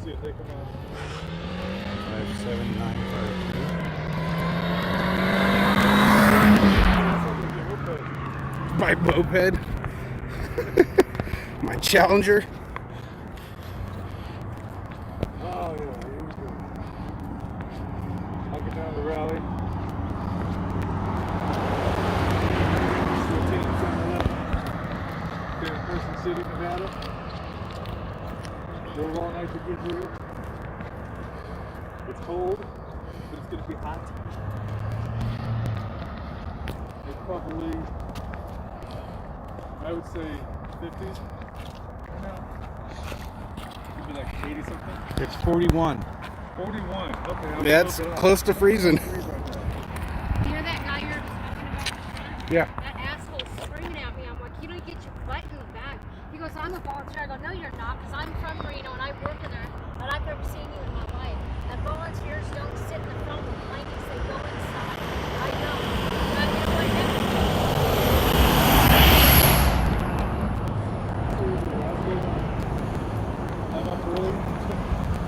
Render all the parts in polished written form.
see if they come on. 57952. My moped. My Challenger. Oh, yeah, here we go. I'll get down to the rally. Here in Carson City, Nevada. Drove all night to get here. It's cold, but it's going to be hot. It's probably, I would say, 50s right now. Maybe like 80 something. It's 41. 41. Okay. That's close to freezing. You hear that guy you're talking about? Yeah. That asshole's screaming at me. I'm like, you don't get your butt in the back. He goes, I'm a volunteer. I go, no, you're not, because I'm from Reno and I work in there, and I've never seen you in my life. And volunteers don't sit in the front with blankets. They go inside. I know. But you know what? I'm up early.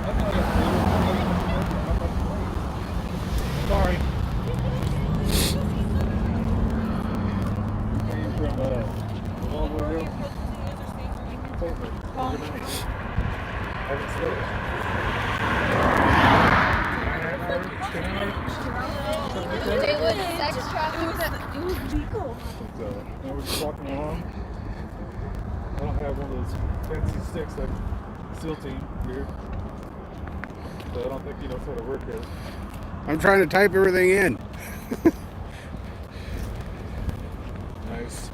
I'm not up early. I'm up early. Sorry. Came from Volvo Hill. They would sex traffic. It was legal. So now we're just walking along. I don't have one of those fancy sticks like SEAL team here. So I don't think he knows how to work it. I'm trying to type everything in. Nice.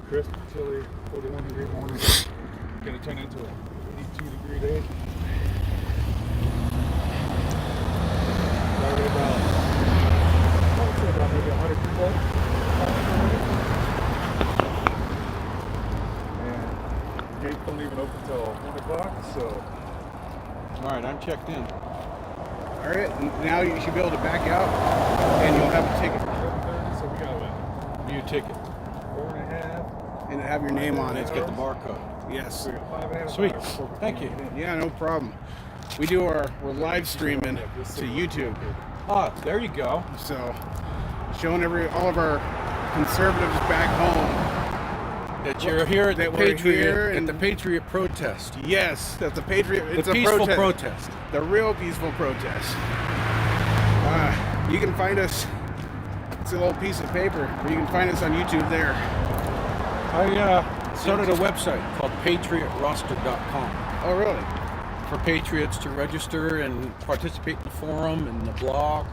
Crisp, chilly, 41-degree morning. Gonna turn into a 82-degree day. Started about maybe 100 people. And gates don't even open till 1 o'clock, so. All right, I'm checked in. All right, and now you should be able to back out, and you'll have a ticket. 7:30, so we got what? New ticket. 4.5. And have your name on it. Let's get the barcode. Yes. We got 5.5 Sweet. hours before we Thank can you. get in. Yeah, no problem. We're live streaming to YouTube. Ah, there you go. So, showing all of our conservatives back home. That you're here at the That we're Patriot here at and- the Patriot protest. Yes, that's a patriot. It's The a peaceful protest. protest. The real peaceful protest. You can find us. It's a little piece of paper. Or you can find us on YouTube there. I started a website called patriotroster.com Oh, really? for patriots to register and participate in the forum and the blog.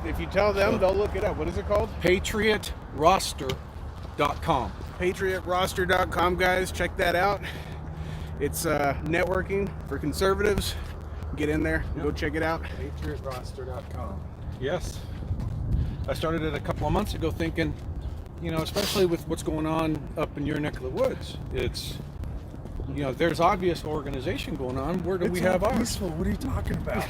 If you tell them, they'll look it up. What is it called? patriotroster.com. patriotroster.com, guys. Check that out. It's networking for conservatives. Get in there. Go check it out. patriotroster.com. Yes. I started it a couple of months ago thinking, especially with what's going on up in your neck of the woods, it's, there's obvious organization going on. Where do we have ours? Peaceful. What are you talking about?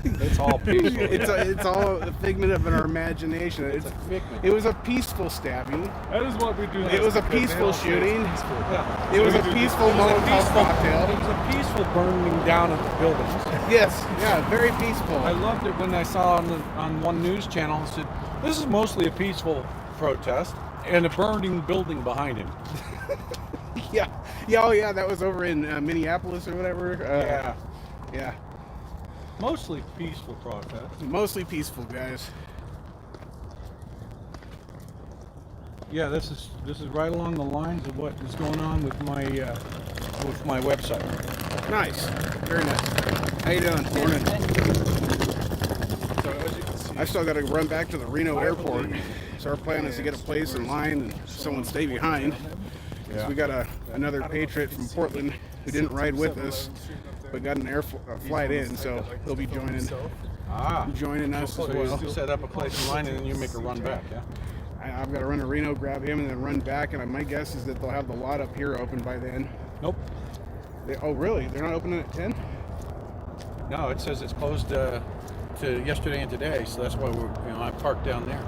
It's all peaceful. It's all a figment of our imagination. It's a figment. It was a peaceful stabbing. That is what we do. It was a peaceful shooting. Yeah. It was a peaceful Molotov It cocktail. was a peaceful burning down of the buildings. Yes, yeah, very peaceful. I loved it when I saw on one news channel, it said, this is mostly a peaceful protest and a burning building behind him. Yeah, oh yeah, that was over in Minneapolis or whatever. Yeah, Mostly peaceful protest. mostly peaceful, guys. Yeah, this is right along the lines of what is going on with my website. Nice, very nice. How you doing? Morning. So as you can see, I still got to run back to the Reno airport. So our plan is to get a place in line and someone stay behind. Because we got another patriot from Portland who didn't ride with us, but got an flight in, so he'll be joining us as well. You set up a place in line and then you make a run back, yeah? I've got to run to Reno, grab him, and then run back. And my guess is that they'll have the lot up here open by then. Nope. Oh, really? They're not opening at 10? No, it says it's closed to yesterday and today, so that's why I parked down there.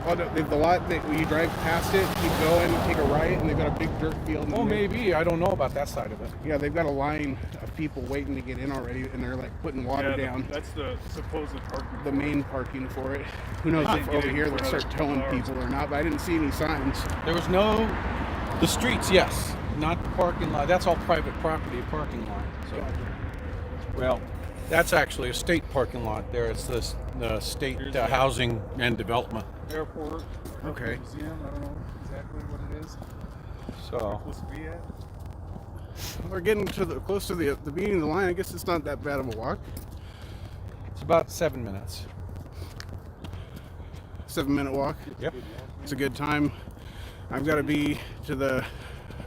Oh, the lot that when you drive past it, keep going, take a right, and they've got a big dirt field. Oh, maybe. I don't know about that side of it. Yeah, they've got a line of people waiting to get in already, and they're like putting water down. That's the supposed parking. The main parking for it. Who knows if over here they'll start towing people or not, but I didn't see any signs. There was no... The streets, yes. Not the parking lot. That's all private property parking lot. So, well, that's actually a state parking lot there. It's the state housing and development. Airport. Okay. Museum. I don't know exactly what it is. So Supposed to be at. We're getting to close to the beginning of the line. I guess it's not that bad of a walk. it's about 7 minutes. 7-minute walk. Yep. It's a good time. I've got to be to the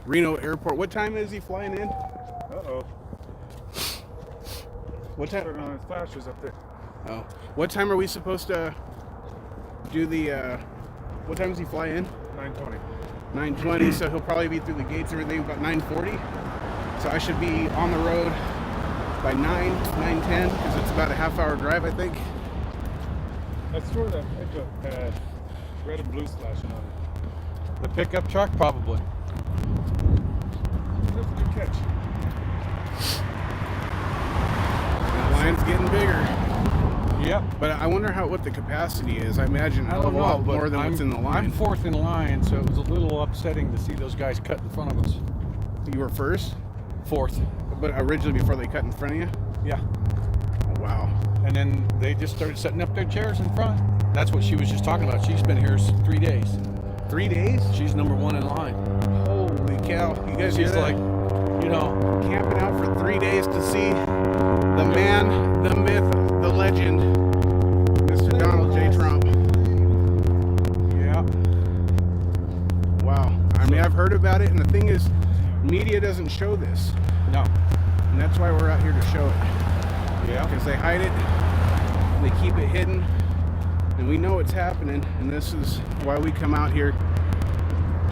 Reno airport. What time is he flying in? Uh-oh. What time? Turn on his flashes up there. Oh. What time are we supposed to do the, what time does he fly in? 9:20. 9:20, so he'll probably be through the gates and everything about 9:40. So I should be on the road by 9:10, because it's about a half-hour drive, I think. I swore that pickup had red and blue splashing on it. The pickup truck, probably. That's a good catch. The line's getting bigger. Yep. But I wonder what the capacity is. I imagine a lot more than what's in the line. I'm fourth in line, so it was a little upsetting to see those guys cut in front of us. You were first? Fourth. But originally before they cut in front of you? Yeah. Oh, wow. And then they just started setting up their chairs in front. That's what she was just talking about. She's been here 3 days. 3 days? She's number one in line. Holy cow. You guys hear She's that? like, you know, Camping out for 3 days to see the man, the myth, the legend, Mr. Donald J. Trump. yeah. Wow. I mean, I've heard about it, and the thing is, media doesn't show this. No. And that's why we're out here to show it. Yeah. Because they hide it, they keep it hidden, and we know it's happening, and this is why we come out here,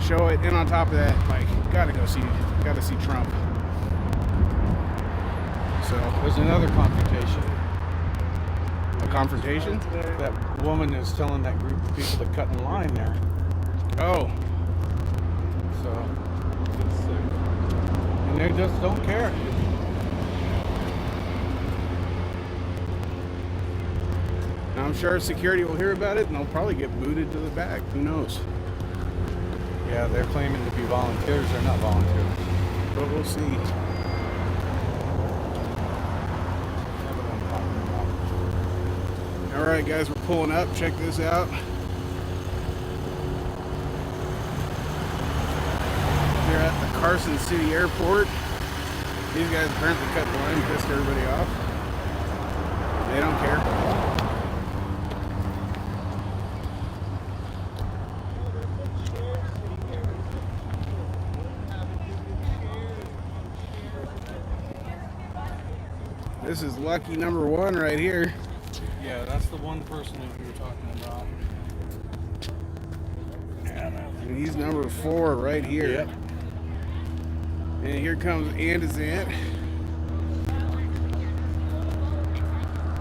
show it, and on top of that, like, gotta see Trump. So, There's another confrontation. a confrontation? That woman is telling that group of people to cut in line there. Oh, So, and they just don't care. now I'm sure security will hear about it, and they'll probably get booted to the back. Who knows? Yeah, they're claiming to be volunteers. They're not volunteers. But we'll see. All right, guys, we're pulling up. Check this out. We're at the Carson City Airport. These guys apparently cut the line, pissed everybody off. They don't care. This is lucky number one right here. Yeah, that's the one person that we were talking about. And he's number 4 right here. Yep. And here comes Andy's aunt.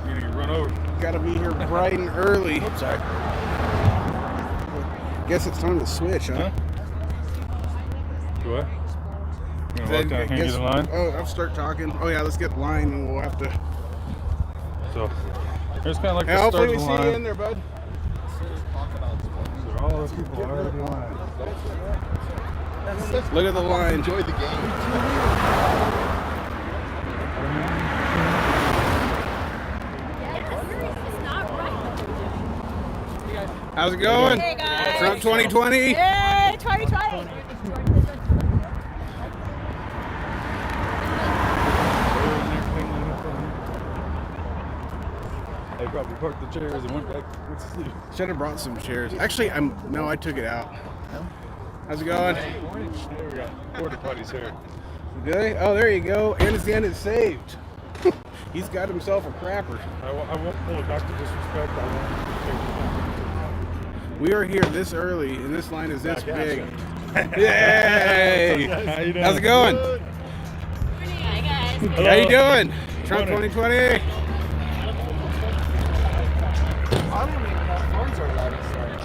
You're gonna get run over. Gotta be here bright and early. Oops, sorry. Guess it's time to switch, huh? Do I? You gonna walk down here and get in line? Oh, I'll start talking. Oh yeah, let's get in line and we'll have to. So, here's kind of like Hey, the start hopefully of we the see you in line. there, bud. So all those people are already in line. Look at the line. Enjoy the game. It's not right. How's it going? Hey guys. Trump 2020. Yay, 2020. They probably parked the chairs and went back to sleep. Should have brought some chairs. Actually, no, I took it out. How's it going? There we go. Porta potties here. Good. Oh, there you go. Anderson is saved. He's got himself a crapper. I won't pull it back to disrespect. I won't. We are here this early, and this line is this Back big. at Yay! How you doing? How's it going? Hi guys. How you doing? Trump 2020. I don't even know if phones are allowed inside.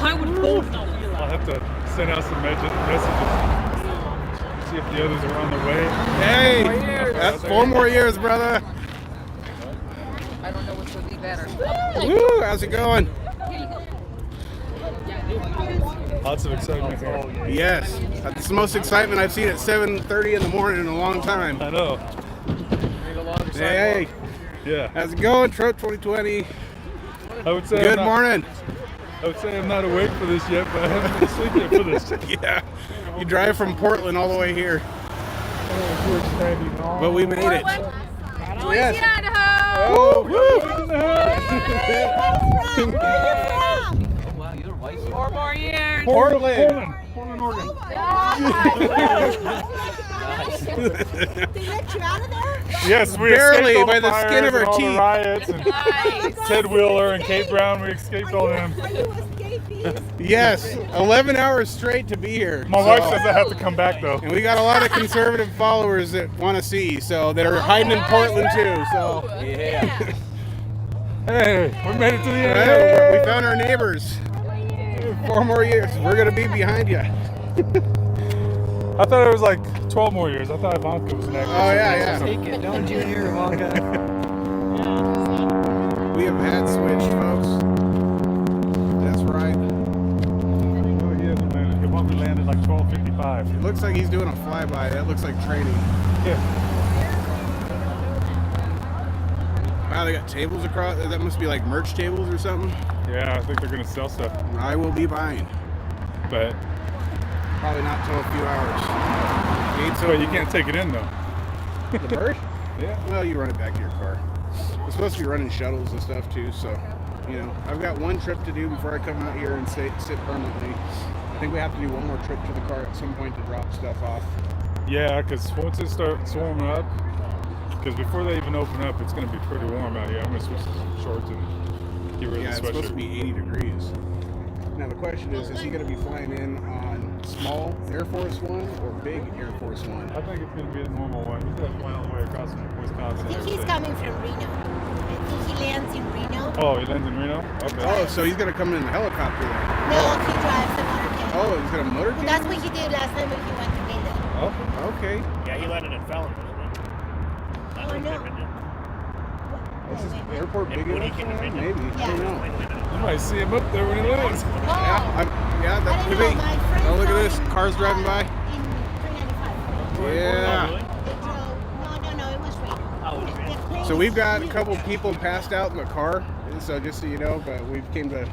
I would hold no. I'll have to send out some messages. See if the others are on the way. Hey, that's 4 more years, brother. I don't know which would be better. Woo, how's it going? Lots of excitement here. Yes, that's the most excitement I've seen at 7:30 in the morning in a long time. I know. Hey, Yeah. how's it going, Truck 2020? I would say Good morning. I would say I'm not awake for this yet, but I haven't been asleep yet for this. Yeah, you drive from Portland all the way here, but we made it. Yes. Idaho. Oh, woo. Wow, you're white. 4 more years. Portland. Portland, Oregon. They let you out of there? Yes, we Barely, escaped all by the fires skin of our and all the teeth. riots and Ted Wheeler and Kate Brown. We escaped all them. Are you escapees? Yes, 11 hours straight to be here. My wife says I have to come back though. And we got a lot of conservative followers that want to see, so that are hiding in Portland too. So Hey, we made it to the end. yeah, we found our neighbors. 4 more years. We're gonna be behind you. I thought it was like 12 more years. I thought Ivanka was next. Oh yeah. Take it, don't you hear, Ivanka? We have had switched, folks. That's right. Oh, he hasn't landed. He probably landed like 12:55. It looks like he's doing a flyby. That looks like training. Yeah. Wow, they got tables across. That must be like merch tables or something. Yeah, I think they're gonna sell stuff, I will be buying. but Probably not till a few hours. Gates so you can't take it in though. the merch? Yeah. Well, you run it back to your car. We're supposed to be running shuttles and stuff too, so I've got one trip to do before I come out here and sit permanently. I think we have to do one more trip to the car at some point to drop stuff off. Yeah, because once it starts warming up, because before they even open up, it's gonna be pretty warm out here. I'm gonna switch to some shorts and get rid Yeah, of it's the supposed to sweatshirt. be 80 degrees. Now the question is he going to be flying in on small Air Force One or big Air Force One? I think it's gonna be a normal one. He's like flying all the way across from Wisconsin. I think he's coming from Reno. I think he lands in Reno. Oh, he lands in Reno? Okay. Oh, so he's going to come in the helicopter then? No, he drives the motorcade. Oh, he's got a motor Well, that's what he did last time when he went to Reno. Oh, Okay. Yeah, he landed in Fallon, wasn't Oh, no. Is this airport big When he enough came for to him? Reno. Maybe. I don't know. you might see him up there when he lands. Oh, Yeah, that I could didn't be. know. My friend Oh, look at saw this. him, Cars driving by. In 395. Yeah. They drove. No, it was Reno. Oh, it was Reno. The plane So we've is got a huge. couple people passed out in the car. So just so you know, but we came to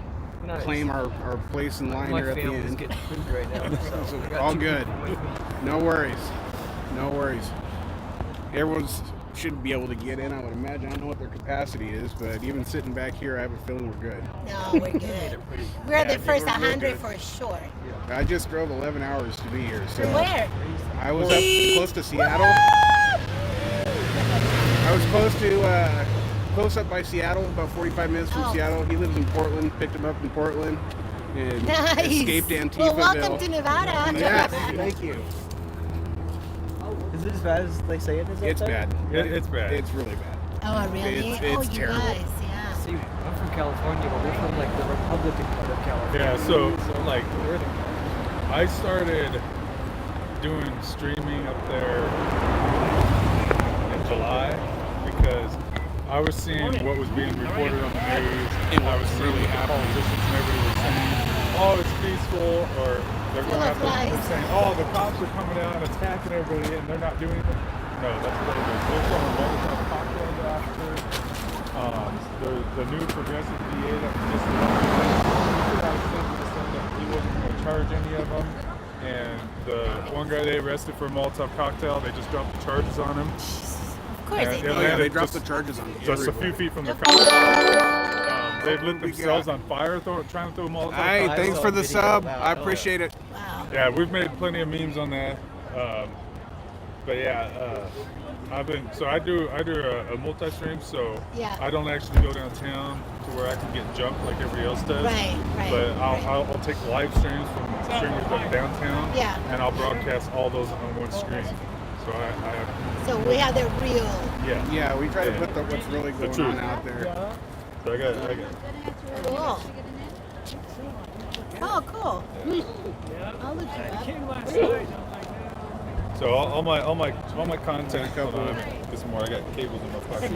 Nice. claim our place in line My here at the family's end. getting food right now. So we got All two good. people waiting. No worries. No worries. Everyone's should be able to get in, I would imagine. I don't know what their capacity is, but even sitting back here, I have a feeling we're good. No, we're good. We're the first 100 for sure. I just drove 11 hours to be here, so Where? I was up close to Seattle. I was close up by Seattle, about 45 minutes from Oh. Seattle. He lives in Portland, picked him up in Portland, and Nice. escaped Antifa. Well, welcome to Nevada. Yes, thank you. Is it as bad as they say it is? It's bad. It's bad. It's really bad. Oh, really? It's Oh, you terrible. guys, yeah. See, I'm from California, but we're from like the Republican part of California. Yeah, so like I started doing streaming up there in July because I was seeing what was being reported on the news, and I was seeing what the politicians and everybody was saying, oh, it's peaceful, or they're going out there and saying, oh, the cops are coming out and attacking everybody, and they're not doing anything. No, that's what it is. They're throwing Molotov cocktails after. The new progressive DA that was just saying that he wasn't going to charge any of them. And the one guy they arrested for a Molotov cocktail, they just dropped the charges on him. Of course Yeah, they yeah, do. Oh yeah, they just- dropped the charges on Just a everyone. few feet from the crowd. They've lit themselves on fire trying to throw Molotov Hey, cocktails. thanks for the video sub. about I it. appreciate it. Wow. Yeah, we've made plenty of memes on that. But yeah, I do a multi-stream, so Yeah. I don't actually go downtown to where I can get jumped like everybody else does. Right. But I'll take live streams from streamers that are downtown, Yeah. and I'll broadcast all those on one screen. So So we have the real. yeah. Yeah, we try to put what's really The going truth. on out there. So I got Cool. Oh, cool. I'll look it up. Came last night. So all my content. Hold on, this morning I got cables in my pocket.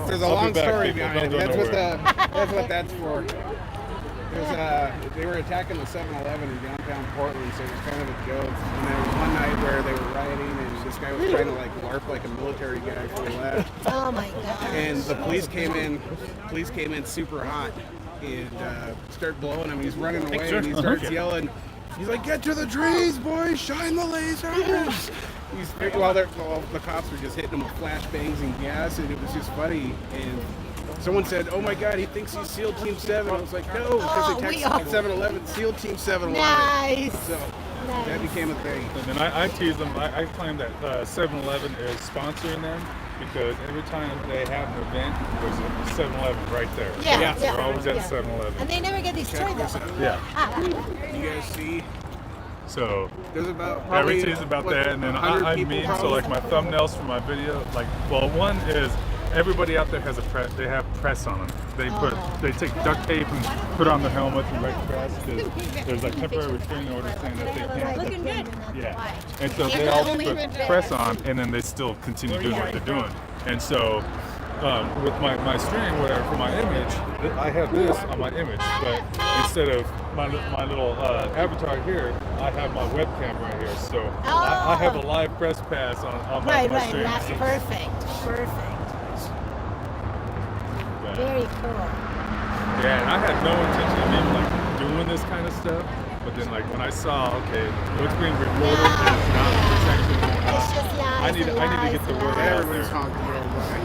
There's a I'll be long back, story people. behind it. Don't go That's what that's for. They were attacking the 7-Eleven in downtown Portland, so it was kind of a joke. And there was one night where they were rioting, and this guy was trying to like LARP like a military guy for a laugh. Oh my god. And the police came in. Police came in super hot and started blowing him. He's running away, and he starts yelling. He's like, "Get to the trees, boys! Shine the lasers!" While the cops were just hitting him with flashbangs and gas, and it was just funny. And someone said, "Oh my God, he thinks he's SEAL Team 7." I was like, "No, because they texted 7-Eleven, SEAL Team 7-Eleven." Nice. So that became a thing. And then I tease them. I claim that 7-Eleven is sponsoring them because every time they have an event, there's a 7-Eleven right there. Yeah. They're always at 7-Eleven. And they never get destroyed though. Yeah. You guys see? So There's about I probably tease about what, that, and then 100 I people mean, so probably? like my thumbnails for my video, like, well, one is everybody out there has a press. They have press on them. They take duct tape and put on the helmet and write press because there's like temporary restraining orders saying that they can't. Looking good. Yeah, and so they all put press on, and then they still continue doing what they're doing. And so with my stream, whatever, for my image, I have this on my image, but instead of my little avatar here, I have my webcam right here. So I have a live press pass on my Right, stream. that's perfect. Very cool. Yeah, and I had no intention of even like doing this kind of stuff, but then like when I saw, okay, what's being recorded is not what's actually going on. It's just lies I need to get the word out Everybody's there. honking worldwide.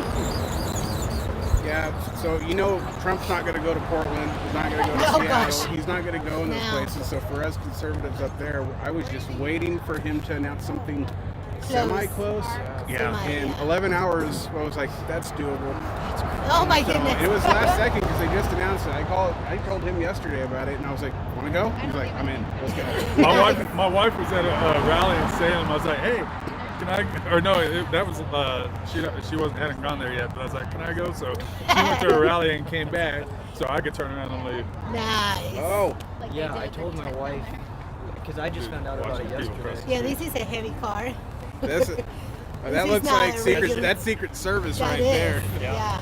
Yeah, so you know Trump's not going to go to Portland. He's not going to go to Oh, Seattle. gosh. He's not going to go in those No. places. So for us conservatives up there, I was just waiting for him to announce something semi-close. Yeah. In 11 hours, I was like, that's doable. Oh my So goodness. it was last second because they just announced it. I told him yesterday about it, and I was like, "Want to go?" He's like, "I'm in. Let's go." My wife was at a rally in Salem. I was like, hey, can I? Or no, that was hadn't gone there yet. But I was like, can I go? So she went to a rally and came back, so I could turn around and leave. Nice. Oh, Yeah, I told my wife, because I just found out about it Watching people yesterday. press. Yeah, this is a heavy car. that's it. That is looks not like a secret. regular- That's Secret Service That right is. there. Yeah.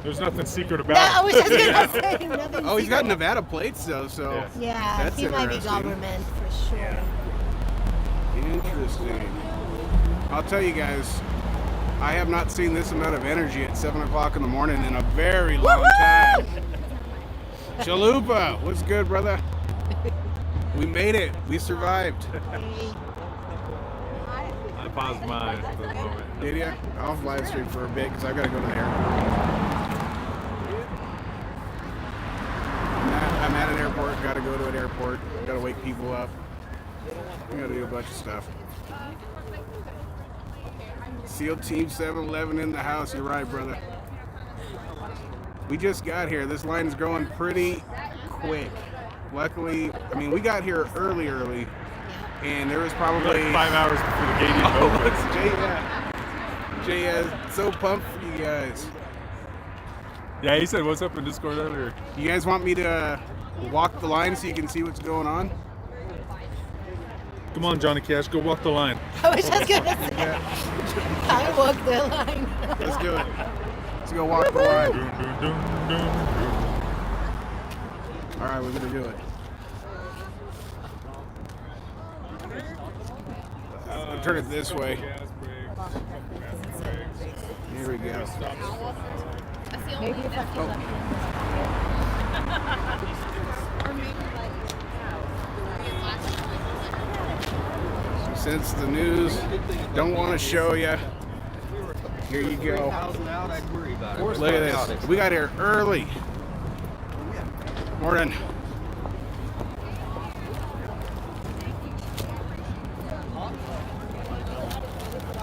There's nothing secret No, about I was it. just gonna say nothing. Oh, he's got secret. Nevada plates though, so Yeah. Yeah, That's he might be interesting. government for sure. interesting. I'll tell you guys, I have not seen this amount of energy at 7 o'clock in the morning in a very long time. Chalupa, what's good, brother? We made it. We survived. I paused mine for the moment. Did ya? I'll live stream for a bit because I've got to go to the airport. I'm at an airport. Got to go to an airport. Got to wake people up. I got to do a bunch of stuff. SEAL Team 7-Eleven in the house. You're right, brother. We just got here. This line is growing pretty quick. Luckily, I mean, we got here early, and there was probably Like 5 hours before the gate even opens. Jay is so pumped for you guys. Yeah, he said, what's up in Discord earlier? You guys want me to walk the line so you can see what's going on? Come on, Johnny Cash, go walk the line. I was just gonna say, I walked the line. Let's do it. Let's go walk the line. Doom, doom, doom, doom. All right, we're gonna do it. I'll turn it this way. Here we go. Since the news don't want to show you, here you go. Look at this. We got here early. Morning.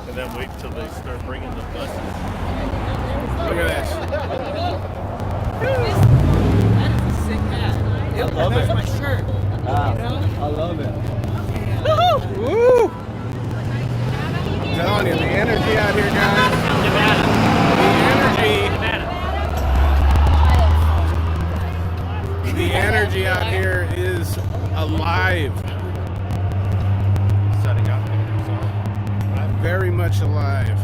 And then wait till they start bringing the buses. Look at this. That is a sick hat. Yep, that's my shirt. I love it. Woo! I'm telling you, the energy out here, guys. The energy. The alive. Setting up here, so Very much alive.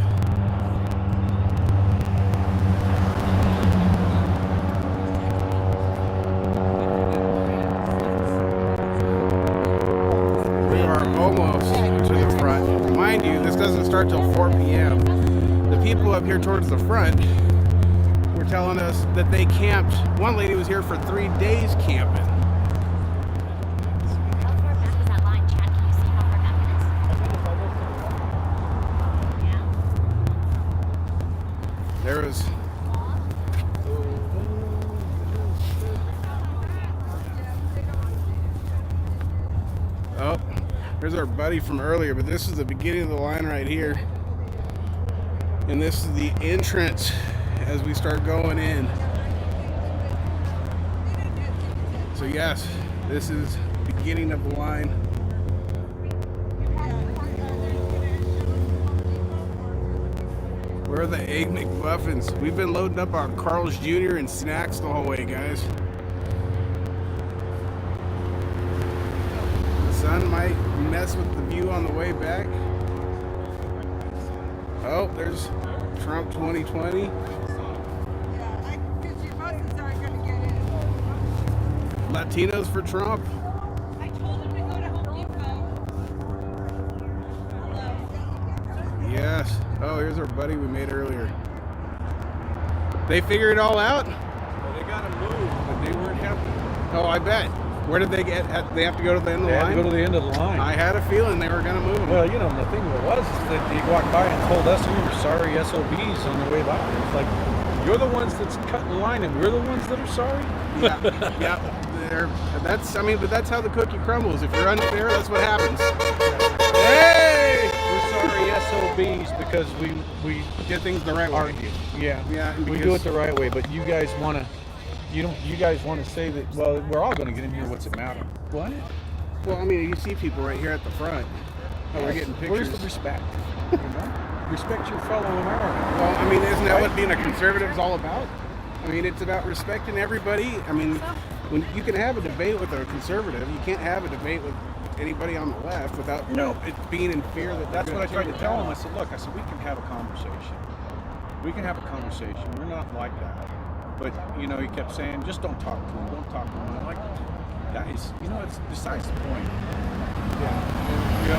We are almost to the front. Mind you, this doesn't start till 4 p.m. The people up here towards the front were telling us that they camped. One lady was here for 3 days camping. How far back is that line, Chad? Can you see how far back it is? There was oh, there's our buddy from earlier, but this is the beginning of the line right here. And this is the entrance as we start going in. So yes, this is the beginning of the line. Where are the Egg McMuffins? We've been loading up on Carl's Jr. and snacks the whole way, guys. The sun might mess with the view on the way back. Oh, there's Trump 2020. Latinos for Trump. I told him to go to Home Depot. Yes. Oh, here's our buddy we made earlier. They figured it all out? Well, they got to move, but they weren't happy. Oh, I bet. Where did they get? They have to go to the end of They the had line? to go to the end of the line. I had a feeling they were going to move them. Well, you know, the thing was is that they walked by and told us we were sorry SOBs on the way by. It's like, you're the ones that's cutting the line and we're the ones that are sorry? Yeah. But that's how the cookie crumbles. If you're unfair, that's what happens. Hey! We're sorry SOBs because we Get things the right way. argue. Yeah. Yeah, We do it the right way, but you guys want to you guys want to say that, well, we're all going to get in here, what's it matter? What? Well, I mean, you see people right here at the front. Oh, we're getting pictures. Where's the respect? You know? Respect your fellow American. Well, I mean, isn't that what being a conservative is all about? I mean, it's about respecting everybody. I mean, when you can have a debate with a conservative, you can't have a debate with anybody on the left without it being in fear that That's they're what I gonna tried to tear tell you him. I down. said, look, we can have a conversation. We can have a conversation. We're not like that. But, you know, he kept saying, just don't talk to him. Don't talk to him. I'm like, guys, you know, it's besides the point. Yeah. You know,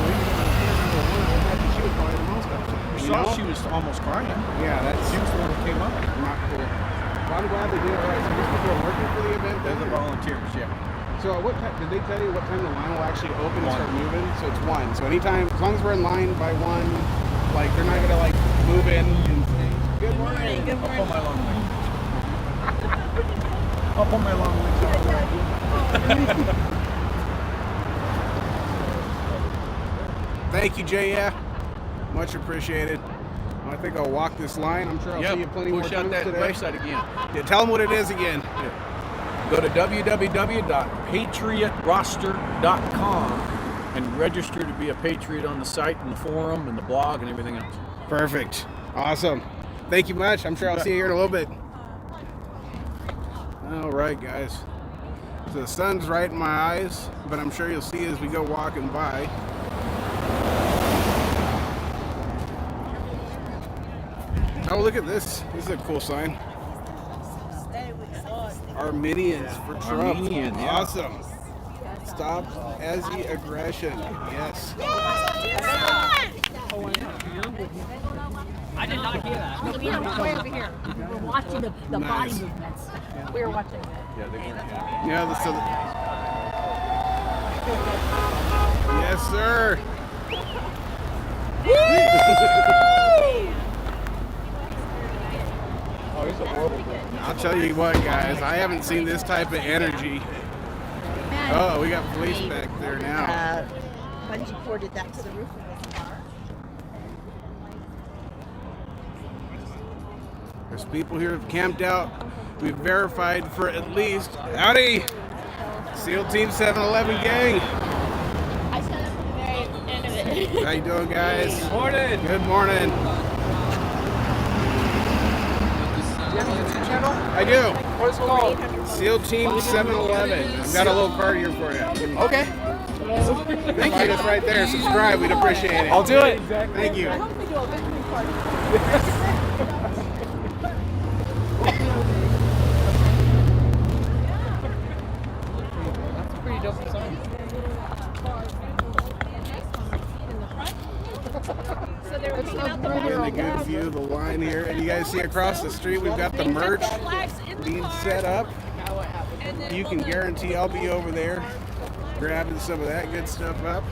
she was probably the most upset. You saw she was almost crying. Yeah, She was the one that came up. not cool. Well, I'm glad they did it right. So these people are working for the event. They're the then? volunteers, yeah. So at what time did they tell you what time the line will actually open and 1. start moving? So it's 1. So anytime, as long as we're in line by 1, like they're not gonna like move in and say, good morning. Good I'll morning. pull my long legs. I'll pull my long legs out. Thank you, Jaya. Much appreciated. I think I'll walk this line. I'm sure I'll see you plenty more push out times that today. website again. Yeah, tell them what it is again. Go to www.patriotroster.com and register to be a patriot on the site and the forum and the blog and everything else. Perfect. Awesome. Thank you much. I'm sure I'll see you here in a little bit. All right, guys. So the sun's right in my eyes, but I'm sure you'll see as we go walking by. Oh, look at this. This is a cool sign. Armenians for Trump. Armenian, yeah. Awesome. Stop Nazi aggression. Yes. I did not hear that. We were way over here. We were watching the body Nice. movements. We were watching it. Yeah, they weren't happy. Yeah, yes, sir. Oh, he's a horrible guy. I'll tell you what, guys. I haven't seen this type of energy. Oh, we got police back there now. Bungee corded that to the roof of his car. There's people here who've camped out. We've verified for at least, howdy, SEAL Team 711 gang. I stood up at the very end of it. How you doing, guys? Morning. Good morning. channel? I do. What is it called? SEAL Team 711. I've got a little card here for you. Okay. Thank you. It's right there. Subscribe. We'd appreciate it. I'll do it. Thank you. That's a pretty dope design. Getting a good view of the line here. And you guys see across the street, we've got the merch being set up. You can guarantee I'll be over there grabbing some of that good stuff up.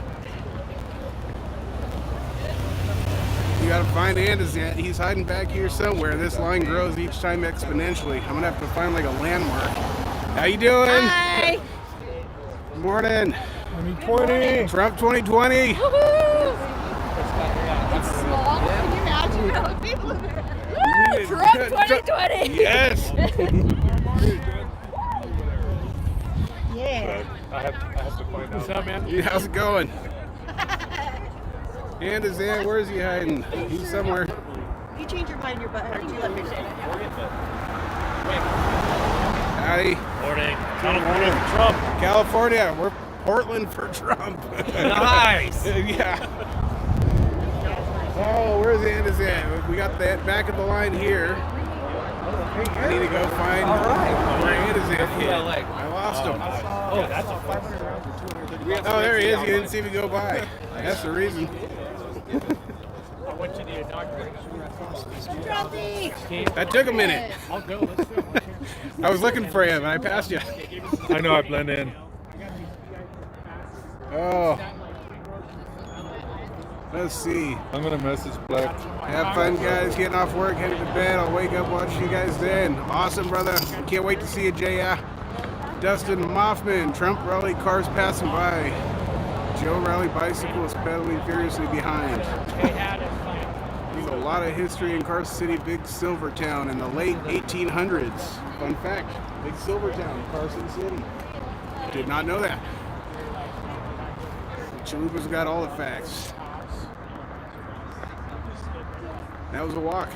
You gotta find Andis. He's hiding back here somewhere. This line grows each time exponentially. I'm gonna have to find like a landmark. How you doing? Hi. Good morning. 2020. Trump 2020. It's small. Can you imagine how many people are there? Woo! Trump 2020. Yes. Yeah. I have to find out. What's up, man? How's it going? Andis, where's he hiding? He's somewhere. You change your mind, your butt. Or do you let me say that? Howdy. Morning. California for Trump. California. We're Portland for Trump. Nice. Yeah. Oh, where's Andis at? We got that back of the line here. I need to go find where Andis at. I lost him. Oh, that's a 500 rounds or 230. Oh, there he is. You didn't see me go by. That's the reason. I went to the inauguration. That took a minute. I'll go. Let's do it. I was looking for him and I passed you. I know I blend in. Oh. Let's see. I'm gonna message Black. Have fun, guys. Getting off work, headed to bed. I'll wake up, watch you guys then. Awesome, brother. Can't wait to see you, Jaya. Dustin Moffman. Trump rally cars passing by. Joe rally bicycle is pedaling furiously behind. There's a lot of history in Carson City, big silver town in the late 1800s. Fun fact, big silver town, Carson City. Did not know that. Chalupa's got all the facts. That was a walk.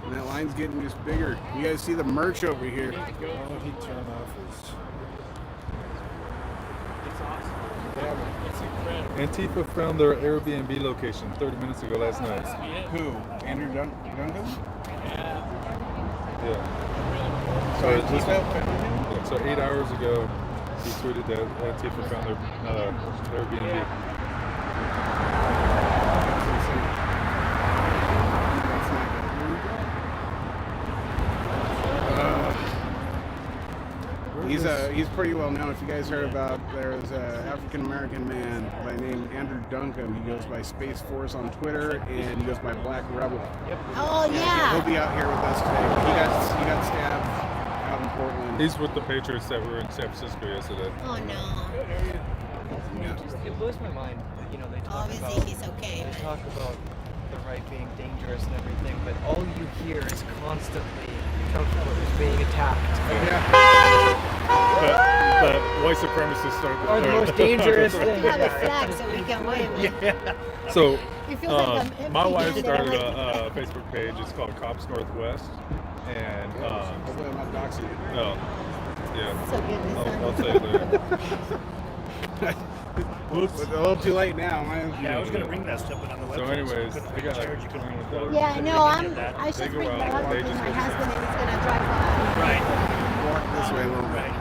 And that line's getting just bigger. You guys see the merch over here. Oh, he turned off his. Antifa found their Airbnb location 30 minutes ago last night. Who? Andrew Duncan? Yeah. So it just, yeah, so 8 hours ago, he tweeted that Antifa found their Airbnb. He's pretty well known. If you guys heard about, there's an African American man by the name Andrew Duncan. He goes by Space Force on Twitter, and he goes by Black Rebel. Oh, He'll yeah. be out here with us today. But he got stabbed out in Portland. He's with the Patriots that were in San Francisco yesterday. Oh, no. It blows my mind. You know, they talk Obviously, about he's okay. they talk about the right being dangerous and everything, but all you hear is constantly Trump supporters being attacked. But white supremacists Are the most dangerous We thing. have a flag so we can wave it. So, It feels like I'm empty my wife handed. started a Facebook page. It's called Cops Northwest, and Hopefully I'm not doxing you. oh, yeah, So good, this I'll tell you later. It's a little too late now. Yeah, I was going to bring that stuff, but on the So, website. anyways, couldn't they got charge, like you couldn't 21 use dollars. Yeah, I know. I should They go bring my out, husband they and just my go husband and he's gonna drive by. Right. Walk this way a little bit. Right.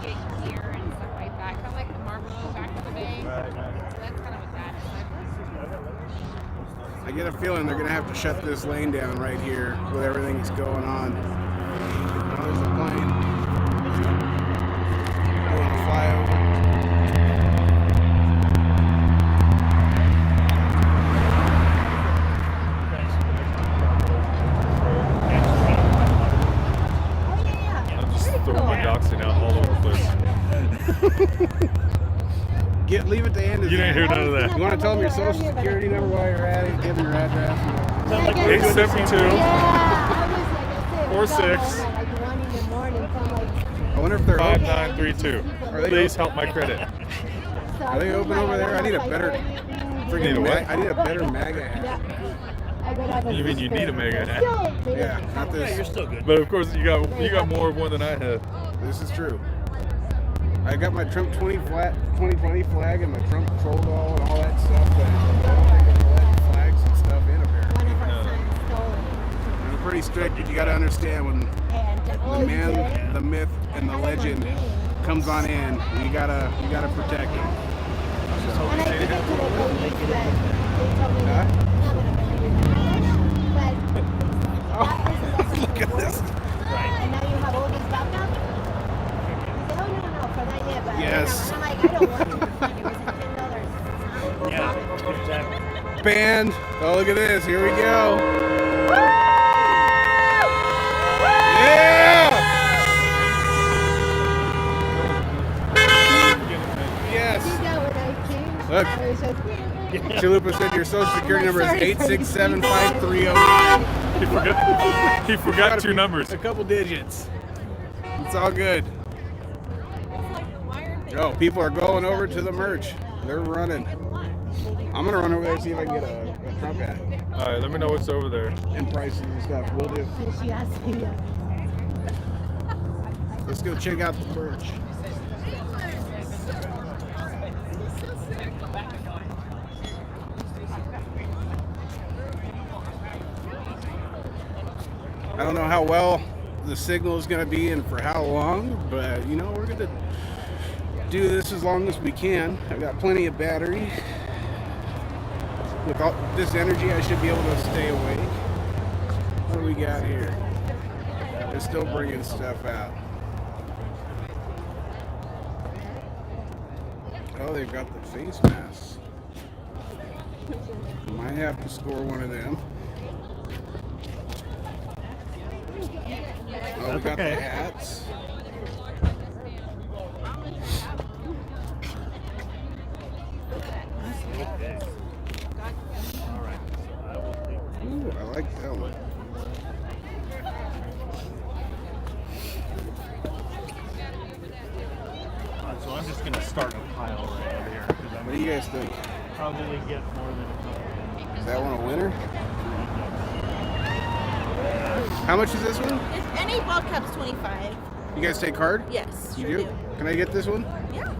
Get gear and stuff like that. Kind of like the Marlboro back in the day. So that's kind of what that is. I get a feeling they're gonna have to shut this lane down right here with everything that's going on. Oh, there's a plane. Going to fly over. Oh, yeah. I'm just throwing my doxing out all over the place. Leave it to Andis. You didn't hear none of that. You want to tell them your social security number while you're at it? Give them your address. Sounds like we're doing the same 872. thing. Yeah, I was like, I said, 46. like 1 in the morning, so I'm like, I wonder if they're open. 5932. Are they Please help my credit. so Are they I open over there? I need a better Need a what? I need a better MAGA hat. You mean you need a mega hat? Yeah, not Yeah, you're this. still good. But of course you got more of one than I have. This is true. I got my Trump 2020 flag and my Trump troll doll and all that stuff, but I don't think I'm gonna let flags and stuff in apparently. One of our sons stole it. They're pretty strict, but you gotta understand when the man, the myth, and the legend comes on in, you gotta protect him. And I think I could have told you that they told me Huh? but Look at this. and now you have all this backup. He said, oh no, for that yet, but Yes. and I'm like, I don't want it. It was $10. Yeah, exactly. Band. Oh, look at this. Here we go. Yeah! Yes. You know what I changed? Look. I was just, Chalupa said your social security number is 8675309. He forgot two numbers. A couple digits. It's all good. Oh, people are going over to the merch. They're running. I'm gonna run over there and see if I can get a Trump hat All right, let me know what's over there. and prices and stuff. We'll do. she asked me. Let's go check out the merch. I don't know how well the signal is going to be and for how long, but you know, we're going to do this as long as we can. I've got plenty of battery. With all this energy, I should be able to stay awake. What do we got here? They're still bringing stuff out. Oh, they've got the face masks. Might have to score one of them. Oh, we got the hats. Ooh, I like that one. So I'm just gonna start a pile right over here because I'm What do you guys think? probably get more than a couple. Is that one a winner? How much is this one? If any ball cup's 25. You guys take card? Yes, You sure do? do. Can I get this one? Yeah.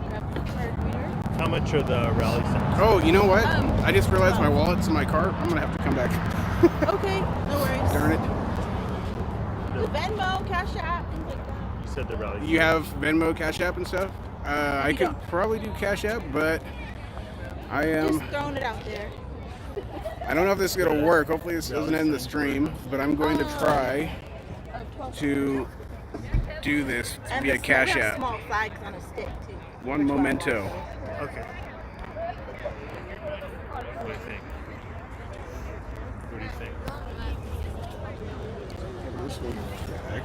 Grab the card reader. How much are the rally cents? Oh, you know what? I just realized my wallet's in my car. I'm gonna have to come back. Okay, no worries. Darn it. Do Venmo, Cash App, things like that. You said the rally. You have Venmo, Cash App, and stuff? I could don't. probably do Cash App, but I am. Just throwing it out there. I don't know if this is gonna work. Hopefully, this doesn't end the stream, but I'm going to try to do this And via this- Cash we have App. small flags on a stick too. One memento. Okay. What do you think? What do you think? This one back.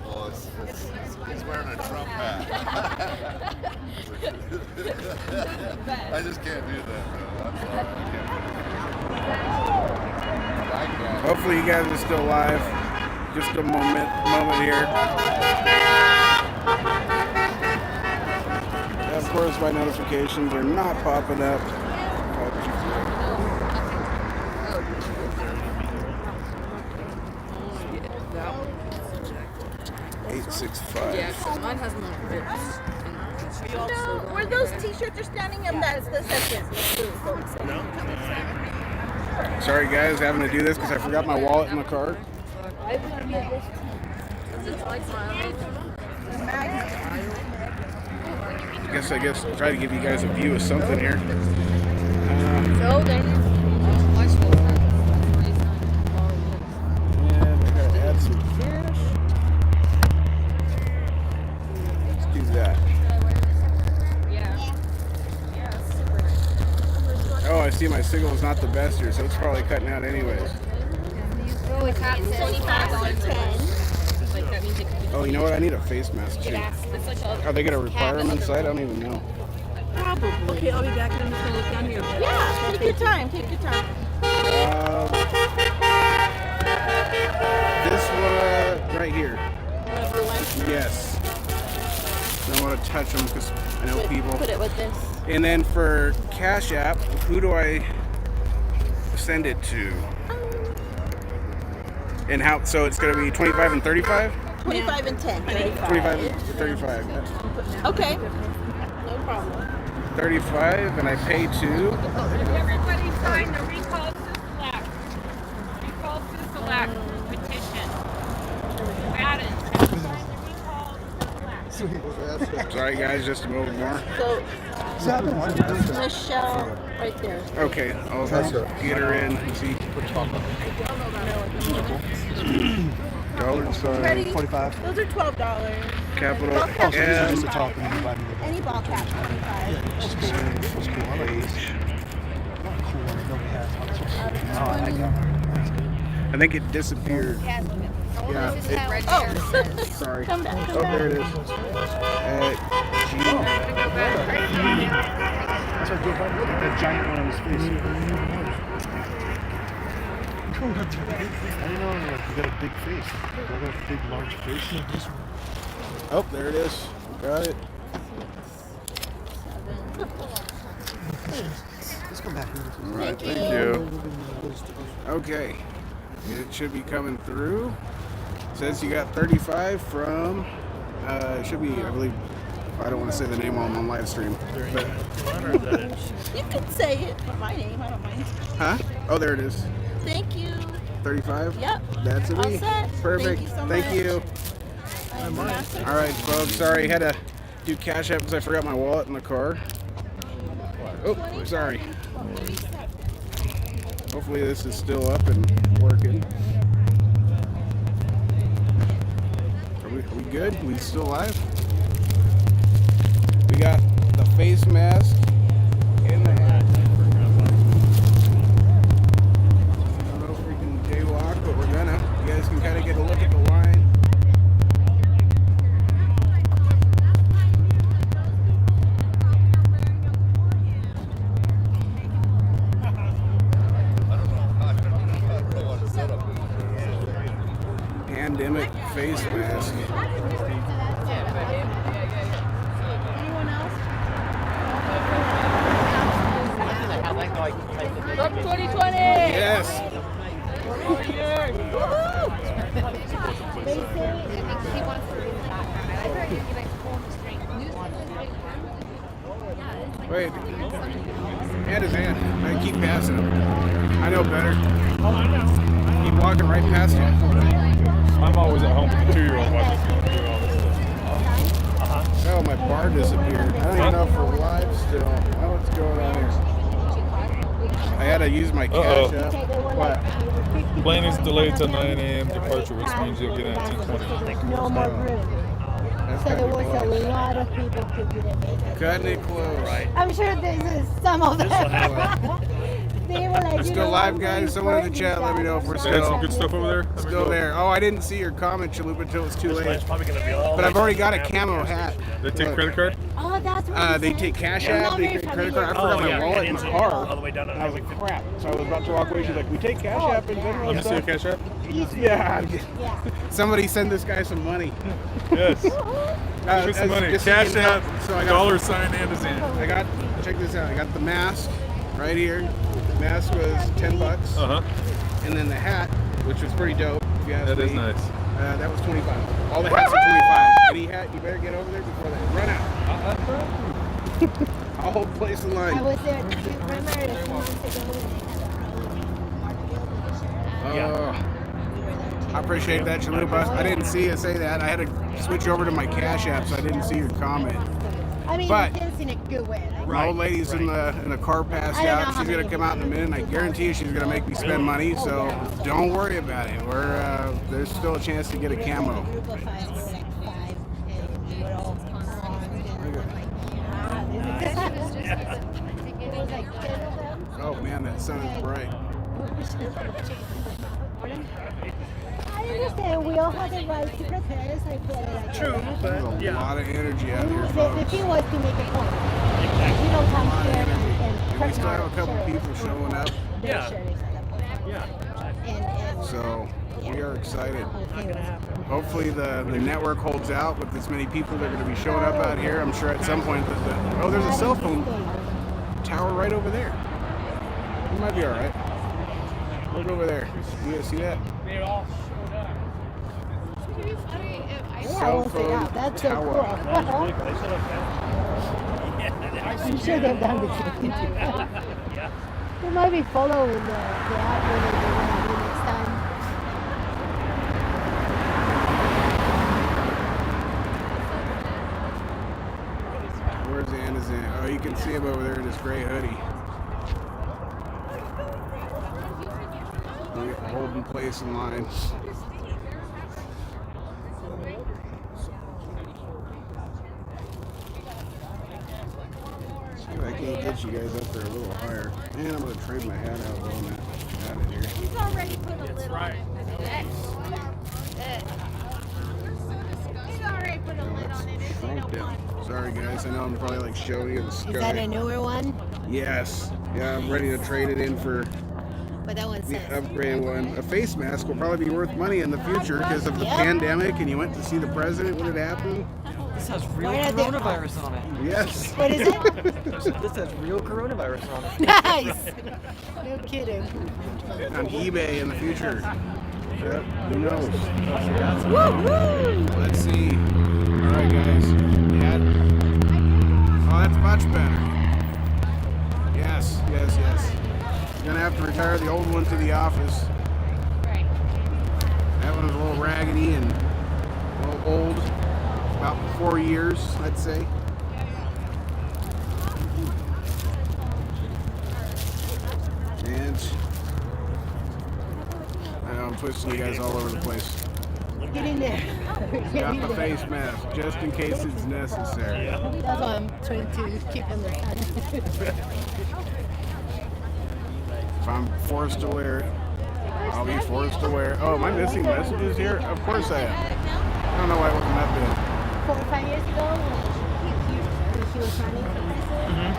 Oh, he's wearing a Trump hat. I just can't do that, though. I'm sorry. I can't. Hopefully, you guys are still live. Just a moment here. Of course, my notifications are not popping up. 865. Yeah, 'cause mine has more grips. No, where those t-shirts are standing up, that says No? Sorry, guys, having to do this because I forgot my wallet in the car. I want to be this team. It's like my I guess try to give you guys a view of something here. So then, And I gotta add some cash. Let's do that. Oh, I see my signal is not the best here, so it's probably cutting out anyways. Oh, you know what? I need a face mask too. Are they gonna require them inside? I don't even know. Probably. Okay, I'll be back. I'm just gonna look down here. Yeah, take your time, take your time. This one right here. The blue one? Yes. Don't want to touch them because I know people. Put it with this. And then for Cash App, who do I send it to? And how? So it's going to be 25 and 35? 25 and 10. 35. 25 and 35. Okay. No problem. 35, and I pay to. Everybody sign the recall to select. Recall to select petition. Madden. Sign the recall to select. Sorry, guys, just a moment more. So, Michelle, right there. Okay, I'll get her in and see. Dollar sign. 45. Those are $12. Capital Ball cap. M. Just to talk and anybody. Any ball cap, 25. It's cool. I like this. Not cool. I know we had. Oh, I got I think it disappeared. Yeah. Oh, Sorry. come back. Oh, there it is. G. That's our good buddy. That giant one on his face. I didn't know you got a big face. You got a big, large face. Oh, there it is. Got it. Let's come back. All right, thank you. Okay, it should be coming through. Says you got 35 from. It should be, I believe. I don't want to say the name while I'm on live stream. But, You can say it, but my name, I don't mind. huh? Oh, there it is. Thank you. 35. Yep. That's All me. set. Perfect. Thank you so Thank much. you. All right, folks. Sorry, had to do Cash App because I forgot my wallet in the car. Oh, sorry. Hopefully this is still up and working. Are we good? We still live? We got the face mask in the hat. No freaking jaywalk, but we're gonna. You guys can kind of get a look at the line. Pandemic face mask. Up 2020! Yes. Wait. Hand his hand. I keep passing him. I know better. Keep walking right past him. I'm always at home with the 2-year-old watching people do all this stuff. Oh, my bar disappeared. I don't even know if we're live still. Oh, what's going on here? I had to use my Cash App. What? Plane is delayed to 9 a.m. departure, which means you'll get in at 10:20. No more room. That's So there cutting it was a close. lot of people who didn't make it. Cutting it close. Right. I'm sure this is some of them. They were like, We're still live, guys. Someone in the chat, let me know if we're They had some still, good stuff over there. still there. Oh, I didn't see your comment, Chalupa, until it's too late. Probably gonna be all But I've already got a camo hat. They take Look. credit card. Oh, that's what They take Cash App, they take credit card. I forgot my wallet in the all car. the way down. And I was like, crap. So I was about to walk away. She's like, we take Cash App and general Let me see your stuff. cash app. Yeah. Yeah. Somebody send this guy some money. Yes. Here's some money. just so you Cash know. app. So I got, $sign and his hand. I got, check this out. I got the mask right here. The mask was $10. And then the hat, which was pretty dope. If you ask That me. is nice. That was 25. All the hats are 25. Any hat, you better get over there before they run out. I'll place the line. I was there. Do you remember a few months ago when they had a I appreciate that, Chalupa. I didn't see you say that. I had to switch over to my Cash App, so I didn't see your comment. I mean, But- it's in a good way. Like, My old lady's in the car passed I don't know out. how She's gonna many come out in a minute, and I guarantee you she's gonna make me spend money. So don't worry about it. We're there's still a chance to get a camo. group of 5 or like 5, and we were all It was like 10 of them. Oh man, that sun is bright. I understand. We all have the right to protest. I get it. I get it. There's a lot of energy out here, The folks. thing was to make a point. We don't come here and We still have a couple share people showing up. their shares at the point. Yeah. And So We are excited. Okay. Hopefully the network holds out with as many people that are going to be showing up out here. I'm sure at some point oh, there's a cell phone tower right over there. We might be all right. Look over there. You guys see that? They all showed up. It'd be funny if I Cell phone That's so tower. cool. I'm sure they've done this. They might be following the app when they do next time. Where's the Anderson? Oh, you can see him over there in his gray hoodie. Holding place in line. I can't get you guys up there a little higher. Man, I'm gonna trade my hat out on that out of here. He's already put a lid on it. He's already put a lid on it. It's Shrunk down. Sorry guys, I know I'm probably like showing you the sky. Is that a newer one? Yes. Yeah, I'm ready to trade it in for But that one the says. upgraded one. A face mask will probably be worth money in the future because of the Yep. pandemic and you went to see the president when it happened. This has real Why are they- coronavirus on it. Yes. What is it? This has real coronavirus on it. Nice. No kidding. On eBay in the future. Yep. Who knows? Woo-hoo! Let's see. All right, guys. Yeah. Oh, that's much better. Yes, yes, yes. Gonna have to retire the old one to the office. That one was a little raggedy and a little old. About 4 years, I'd say. And I know I'm pushing you guys all over the place. Get in there. Got the face mask just in case it's necessary. That's why I'm trying to keep in the sun. If I'm forced to wear it, I'll be forced to wear it. Oh, am I missing messages here? Of course I am. I don't know why I wasn't that big. 4 or 5 years ago, when he was running for president,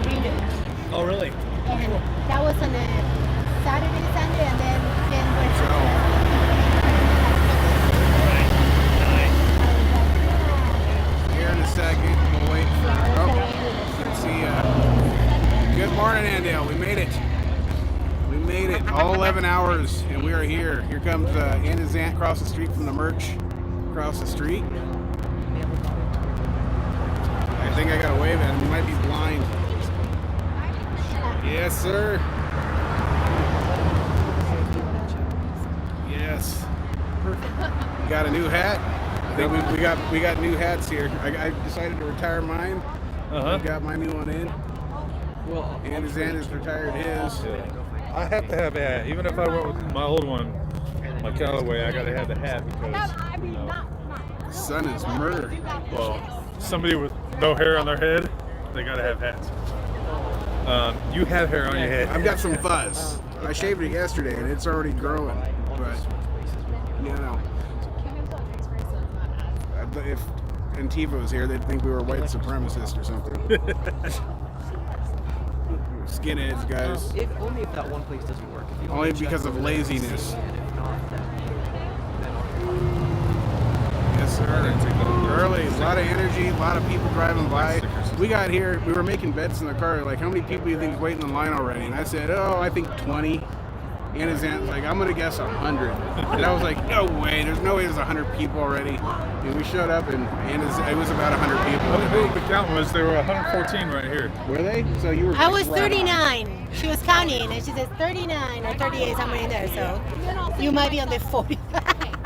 in Reno. Oh, really? And that was on a Saturday, Sunday, and then went to Here in a second, we'll wait for. Oh, let's see. Good morning, Andale. We made it. We made it. All 11 hours, and we are here. Here comes Anna Zant across the street from the merch. Across the street. I think I got to wave at him. He might be blind. Yes, sir. Yes. Got a new hat. I think we got new hats here. I decided to retire mine. I got my new one in. Well, And Xander's retired his. I have to have a hat. Even if I went with my old one, my Callaway, I gotta have the hat because, you know, The sun is murder. well, somebody with no hair on their head, they gotta have hats. You have hair on your head. I've got some fuzz. I shaved it yesterday and it's already growing. But, you know, if Antifa was here, they'd think we were white supremacists or something. Skinheads, guys. if only if that one place doesn't work. If you Only wanna check because of over laziness. and if not, then Yes, sir. Early, a lot of energy, a lot of people driving by. We got here, we were making bets in the car, like, how many people do you think is waiting in line already? And I said, oh, I think 20. Anna's aunt was like, I'm gonna guess 100. And I was like, no way, there's no way there's 100 people already. And we showed up and it was about 100 people. The count was there were 114 right here. Were they? So you were I was right on. 39. She was counting, and she said 39 or 38, somewhere in there. So you might be on the 40.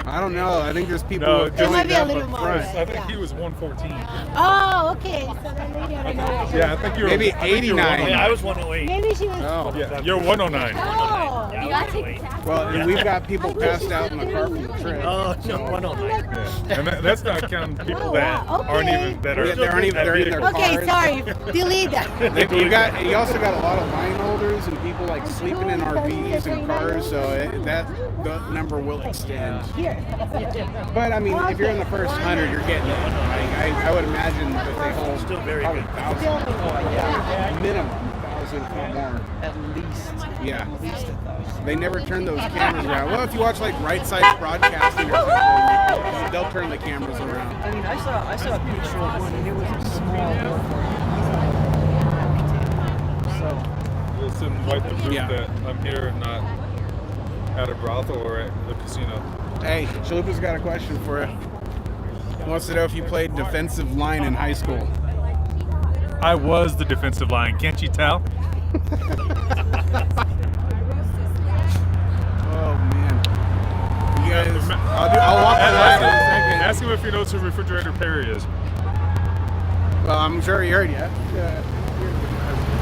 I don't know. I think there's people No, who it might joined be a up little up more. front. I think he was 114. Oh, okay. So then maybe I don't know. Yeah, I think you were. Maybe I think you were 89. 109. Yeah, I was 108. Maybe she was. Oh. Yeah, you're 109. Oh, Yeah, you I got was to 108. Well, and we've got people passed out in the car from the trip. Oh, no, 109. Yeah. And that's not counting people Oh, that wow. aren't Okay. even that are. Yeah, they aren't even- they're in their Okay, cars. sorry. Delete that. You also got a lot of line holders and people like sleeping in RVs and cars, so the number will extend. Here. But I mean, if you're in the first 100, you're getting it. I would imagine that they hold Still very probably good. 1,000. Minimum 1,000 thousand, if not more. At least. Yeah. At least 1,000. They never turn those cameras around. Well, if you watch like Right Sides Broadcasting or something, they'll turn the cameras around. I mean, I saw a picture of one, and it was a small airport. So. Just invite the group Yeah. that I'm here and not at a brothel or at the casino. Hey, Chalupa's got a question for you. He wants to know if you played defensive line in high school. I was the defensive line. Can't you tell? Oh man. You guys, I'll walk the line in a second. Ask him if he knows who Refrigerator Perry is. Well, I'm sure he heard you.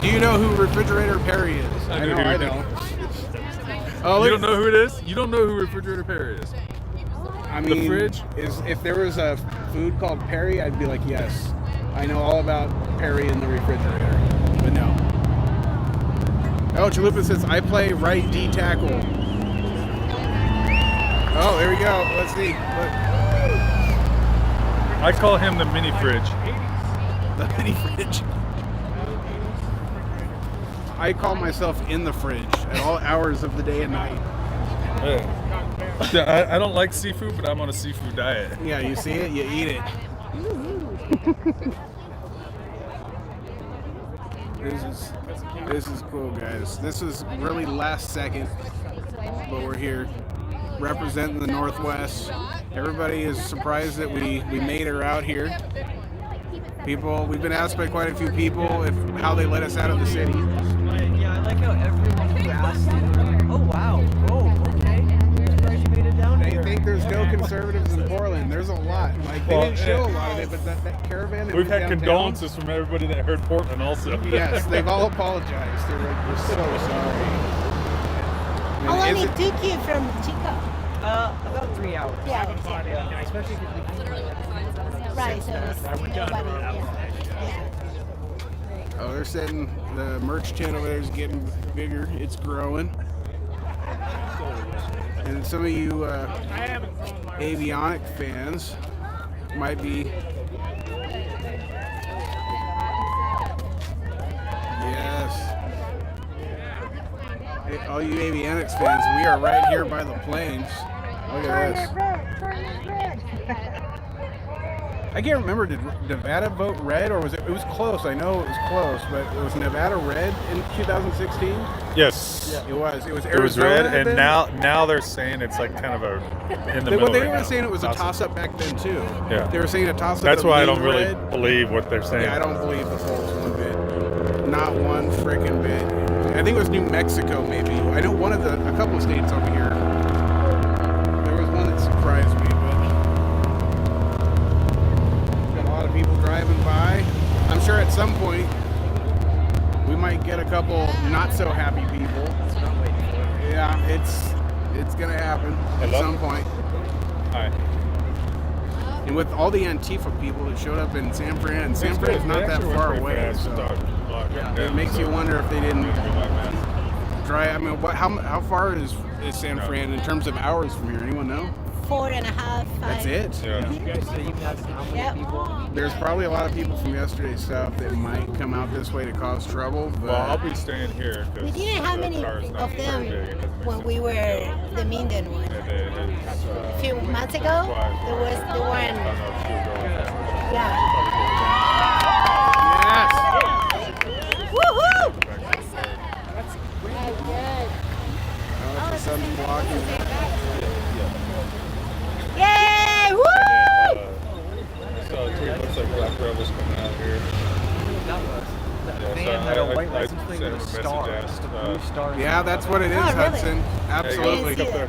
Do you know who Refrigerator Perry is? I know. Oh, You don't know who it is? You don't know who Refrigerator Perry is? I mean, The fridge? If there was a food called Perry, I'd be like, yes. I know all about Perry in the refrigerator. But no. Oh, Chalupa says, I play right D tackle. Oh, there we go. Let's see. I call him the mini fridge. The mini fridge. I call myself in the fridge at all hours of the day and night. Yeah, I don't like seafood, but I'm on a seafood diet. Yeah, you see it, you eat it. This is cool, guys. This is really last second, but we're here representing the Northwest. Everybody is surprised that we made her out here. We've been asked by quite a few people how they let us out of the city. Yeah, I like how everyone who asked it, oh wow, oh okay, you made it down They here. think there's no conservatives in Portland. There's a lot. Like they didn't show a lot of it, but that caravan that We've went had downtown- condolences from everybody that heard Portland also. Yes, they've all apologized. They're like, we're so sorry. How long And is it took you from Chico? About 3 hours. Yeah. Yeah, especially if you Right, so it's nobody. Yeah. Oh, they're setting the merch tent over there is getting bigger. It's growing. And some of you avionic fans might be. Yes. Hey, all you avionics fans, we are right here by the planes. Look at this. I can't remember, did Nevada vote red or was it was close? I know it was close, but it was Nevada red in 2016? Yes. It was. It was Arizona. It was red, and then? now they're saying it's like kind of a in the middle. They right were now. saying it was a toss-up back then too. Yeah. They were saying a toss-up. That's of why I being don't really red. believe what they're saying. Yeah, I don't believe the polls one bit. Not one freaking bit. I think it was New Mexico, maybe. I know a couple of states over here. There was one that surprised me, but got a lot of people driving by. I'm sure at some point we might get a couple not so happy people. Yeah, it's gonna happen at some point. Hi. And with all the Antifa people that showed up in San Fran, and San Fran is not that far away, so it makes you wonder if they didn't drive. I mean, how far is San Fran in terms of hours from here? Anyone know? 4.5, 5. That's it. Yeah. Yep. There's probably a lot of people from yesterday's stuff that might come out this way to cause trouble. But Well, I'll be staying here. We didn't have many of them when we were the Minden one. A few months ago, there was the one. Yeah. Yes. Woohoo! Oh, it's a sudden blocking. Yay! Woo! So it looks like Black Rebels coming out here. That Yeah, van so had a I white license plate sent with a a star. message Just a out, blue star. Yeah, that's what it is, Oh, really? Hudson. Hey, Absolutely. look up there.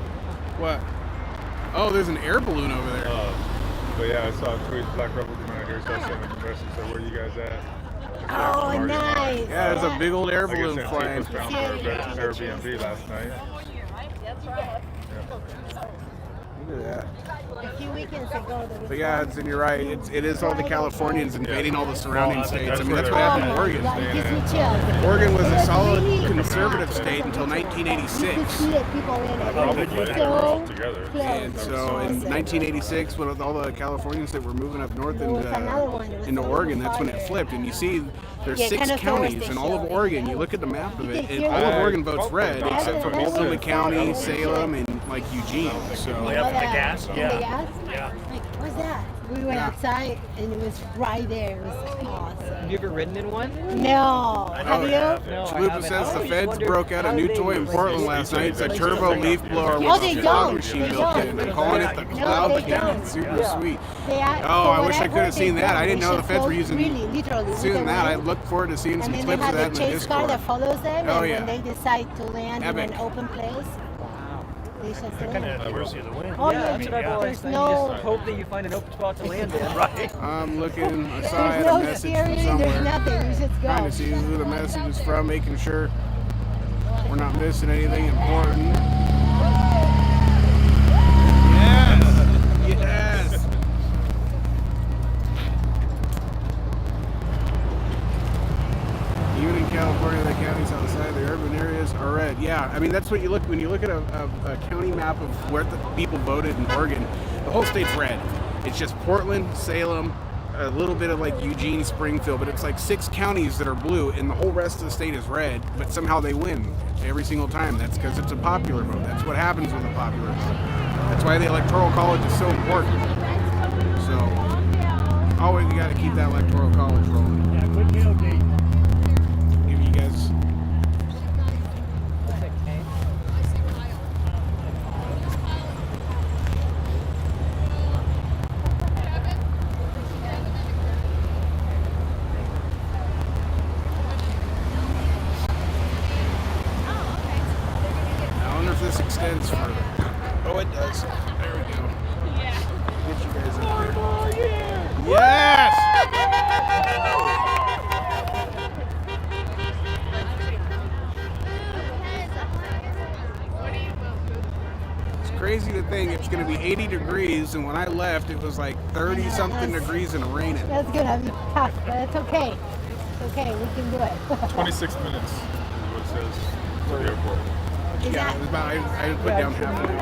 What? Oh, there's an air balloon over there. But yeah, I saw a tweet, Black Rebel coming out here, so I sent a message, so where you guys at? Oh, nice. Yeah, there's a big old air I guess balloon Antifa flying. was found for Airbnb last night. Look Look at that. A few weekends ago, there was But yeah, Hudson, you're right. It is all the Californians invading all the surrounding states. I mean, that's what where happened in Oh, Oregon. God, it gives me chills. Oregon was a It's solid really conservative hot. state until You could 1986. see the people in it. Probably It they was were so all together. close. And so in 1986, when all the Californians that were moving up north There was another one that was into a Oregon, little that's when it farther. flipped. And you see there's Yeah, 6 kind of counties forest in all of show. Oregon. You look at the map of it, and hear all of that. Oregon votes red, Yeah, except for that's Multnomah it. County, That's it. Salem, and like Eugene. So Yeah, for the gas? The Yeah. gas? Yeah. Like, what's that? We went Yeah. outside and it was right there. It was awesome. Have you ever ridden in one? No. Have you? No, I Chalupa haven't. says I the always feds wondered broke out a how new they toy in like Portland this. last night. It's a They turbo don't. leaf blower Oh, with they a fog don't. machine They built in. don't. They're calling it the No, Cloud they Mechanic. don't. It's super Yeah. sweet. They Oh, I wish I could have seen that. I didn't know the feds were using really, literally, seeing that. I wind. look forward to seeing some And then they clips of have that in the the chase car Discord. that follows them, Oh, and yeah. when they decide to land Epic. in an open place, they just Kind land. of the mercy of the wind. Oh, Yeah, yeah. that's what I've always There's done. You no- just hope that you find an open spot to land in. Right. I'm looking. I saw I There's had no a message from steering, there's somewhere. nothing. You just Trying go. to see who the message is from, making sure we're not missing anything important. Yes! Yes! Even in California, the counties outside the urban areas are red. Yeah, I mean, that's what you look when you look at a county map of where the people voted in Oregon. The whole state's red. It's just Portland, Salem, a little bit of like Eugene, Springfield, but it's like 6 counties that are blue, and the whole rest of the state is red. But somehow they win every single time. That's because it's a popular vote. That's what happens with a popular vote. That's why the electoral college is so important. So always you got to keep that electoral college rolling. Yeah, quick tailgate. Give you guys. I wonder if this extends further. Oh, it does. There we go. Get you guys up there. Yes! It's crazy to think it's going to be 80 degrees, and when I left, it was like 30 something degrees and raining. That's gonna be tough, but it's okay. It's okay, we can do it. 26 minutes is what it says for the airport. Is Yeah, that- it was about, I put down half an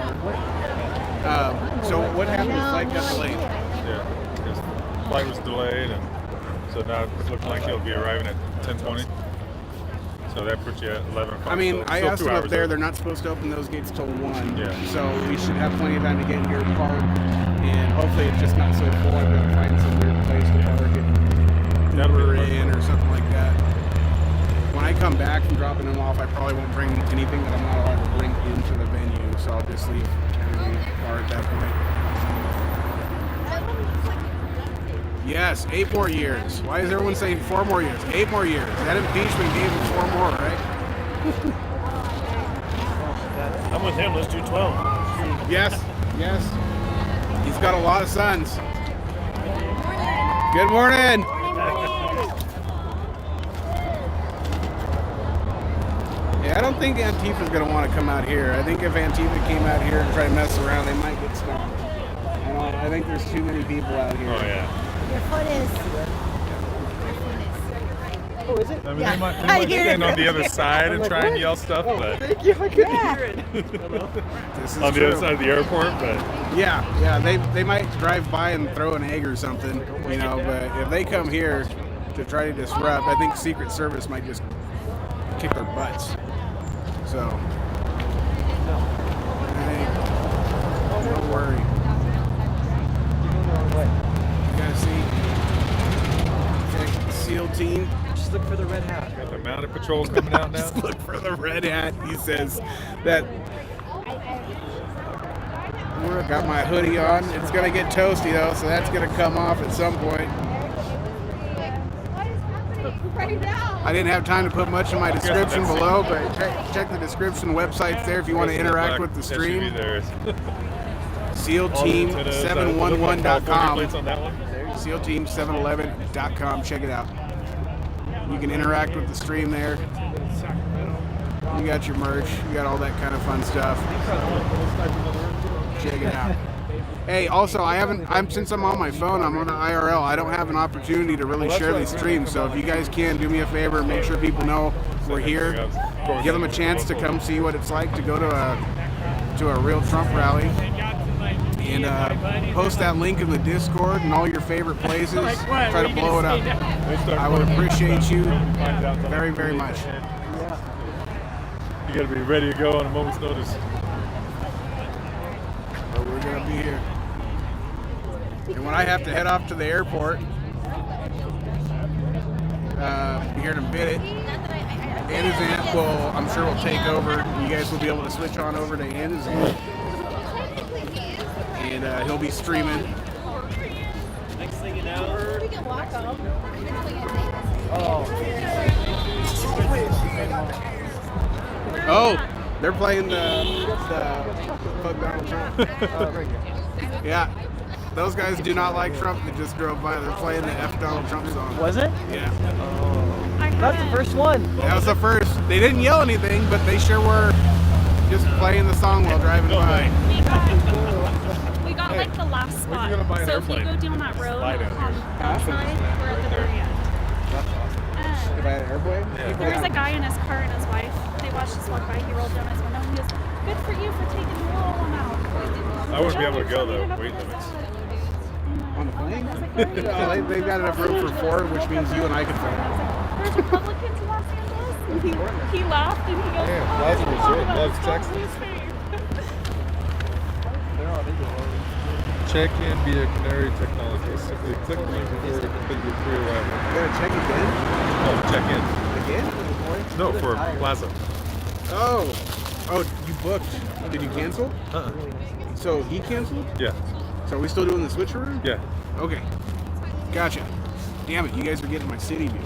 hour. So what happened? The flight got delayed. Yeah, because the flight was delayed, and so now it's looking like he'll be arriving at 10:20. So that puts you at 11 o'clock. I mean, so I still asked 2 them up hours there. early. They're not supposed to open those gates till 1. Yeah. So we should have plenty of time to get here, park, and hopefully it's just not so full. I'm gonna find some weird place to park and That'll be Uber the in or something like that. When I come back from dropping them off, I probably won't bring anything that I'm not allowed to bring into the venue. So I'll just leave everything in the car at that point. Yes, 8 more years. Why is everyone saying 4 more years? 8 more years. That impeachment gave him 4 more, right? I'm with him. Let's do 12. Yes, yes. He's got a lot of sons. Good morning. Yeah, I don't think Antifa's going to want to come out here. I think if Antifa came out here and tried to mess around, they might get stomped. I think there's too many people out here. Oh yeah. Your foot is. Oh, is it? I mean, Yeah. they might I hear stand it. on the other side and like, try and what? yell stuff, but Thank you. I couldn't Yeah. hear it. This is on the true. other side of the airport, but Yeah, they might drive by and throw an egg or something, you know, but if they come here to try to disrupt, I think Secret Service might just kick their butts. So, don't worry. You guys see? Check the SEAL team. Just look for the red hat. got the mounted patrols coming out now. Just look for the red hat. He says that. I got my hoodie on. It's gonna get toasty though, so that's gonna come off at some point. I didn't have time to put much in my description below, but check the description websites there if you want to interact with the stream. SEALteam711.com. SEALteam711.com. Check it out. You can interact with the stream there. You got your merch. You got all that kind of fun stuff. Check it out. Hey, also, since I'm on my phone, I'm on the IRL. I don't have an opportunity to really share these streams. So if you guys can, do me a favor, make sure people know we're here. Give them a chance to come see what it's like to go to a real Trump rally. And post that link in the Discord and all your favorite places. Try to blow it up. I would appreciate you very, very much. You gotta be ready to go on a moment's notice. But we're gonna be here. And when I have to head off to the airport, be here in a minute. Anazant will, I'm sure, will take over. You guys will be able to switch on over to Anazant. And he'll be streaming. Next thing you know, We can walk home. Oh, they're playing the Fuck Donald Trump. Yeah. Those guys do not like Trump. They just drove by. They're playing the F Donald Trump song. Was it? Yeah. That's the first one. That was the first. They didn't yell anything, but they sure were just playing the song while driving by. We got like the last spot. So if you go down that road on that side, we're at the very end. If I had an airplane? There was a guy in his car and his wife. They watched us walk by. He rolled down his window and he goes, "Good for you for taking the little one out." I wouldn't be able to go though. Weight limits. On the plane? No, they've got enough room for 4, which means you and I can fly. There's Republicans in Los Angeles. And he laughed and he goes, Yeah, "Oh, loves it's Brazil, not loves about Texas. Trump's face." Check in via Canary Technologies. Simply click the link before to complete your pre-arrival. You gotta check again? No, check in. Again? No, for Plaza. Oh, you booked. Did you cancel? So he canceled? Yeah. So are we still doing the switcheroo? Yeah. Okay. Gotcha. Damn it, you guys are getting my city view.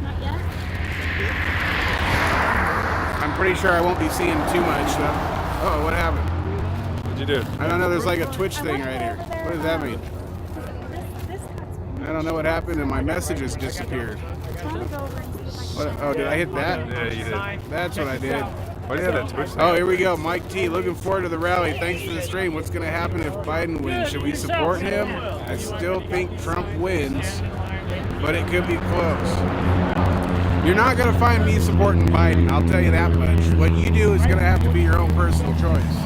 Not yet. I'm pretty sure I won't be seeing too much though. Oh, what happened? What'd you do? I don't know, there's like a Twitch thing right here. What does that mean? I don't know what happened and my messages disappeared. What, oh, did I hit that? Yeah, you did. That's what I did. Why do you have that Twitch thing? Oh, here we go. Mike T, looking forward to the rally. Thanks for the stream. What's going to happen if Biden wins? Should we support him? I still think Trump wins, but it could be close. You're not going to find me supporting Biden, I'll tell you that much. What you do is going to have to be your own personal choice.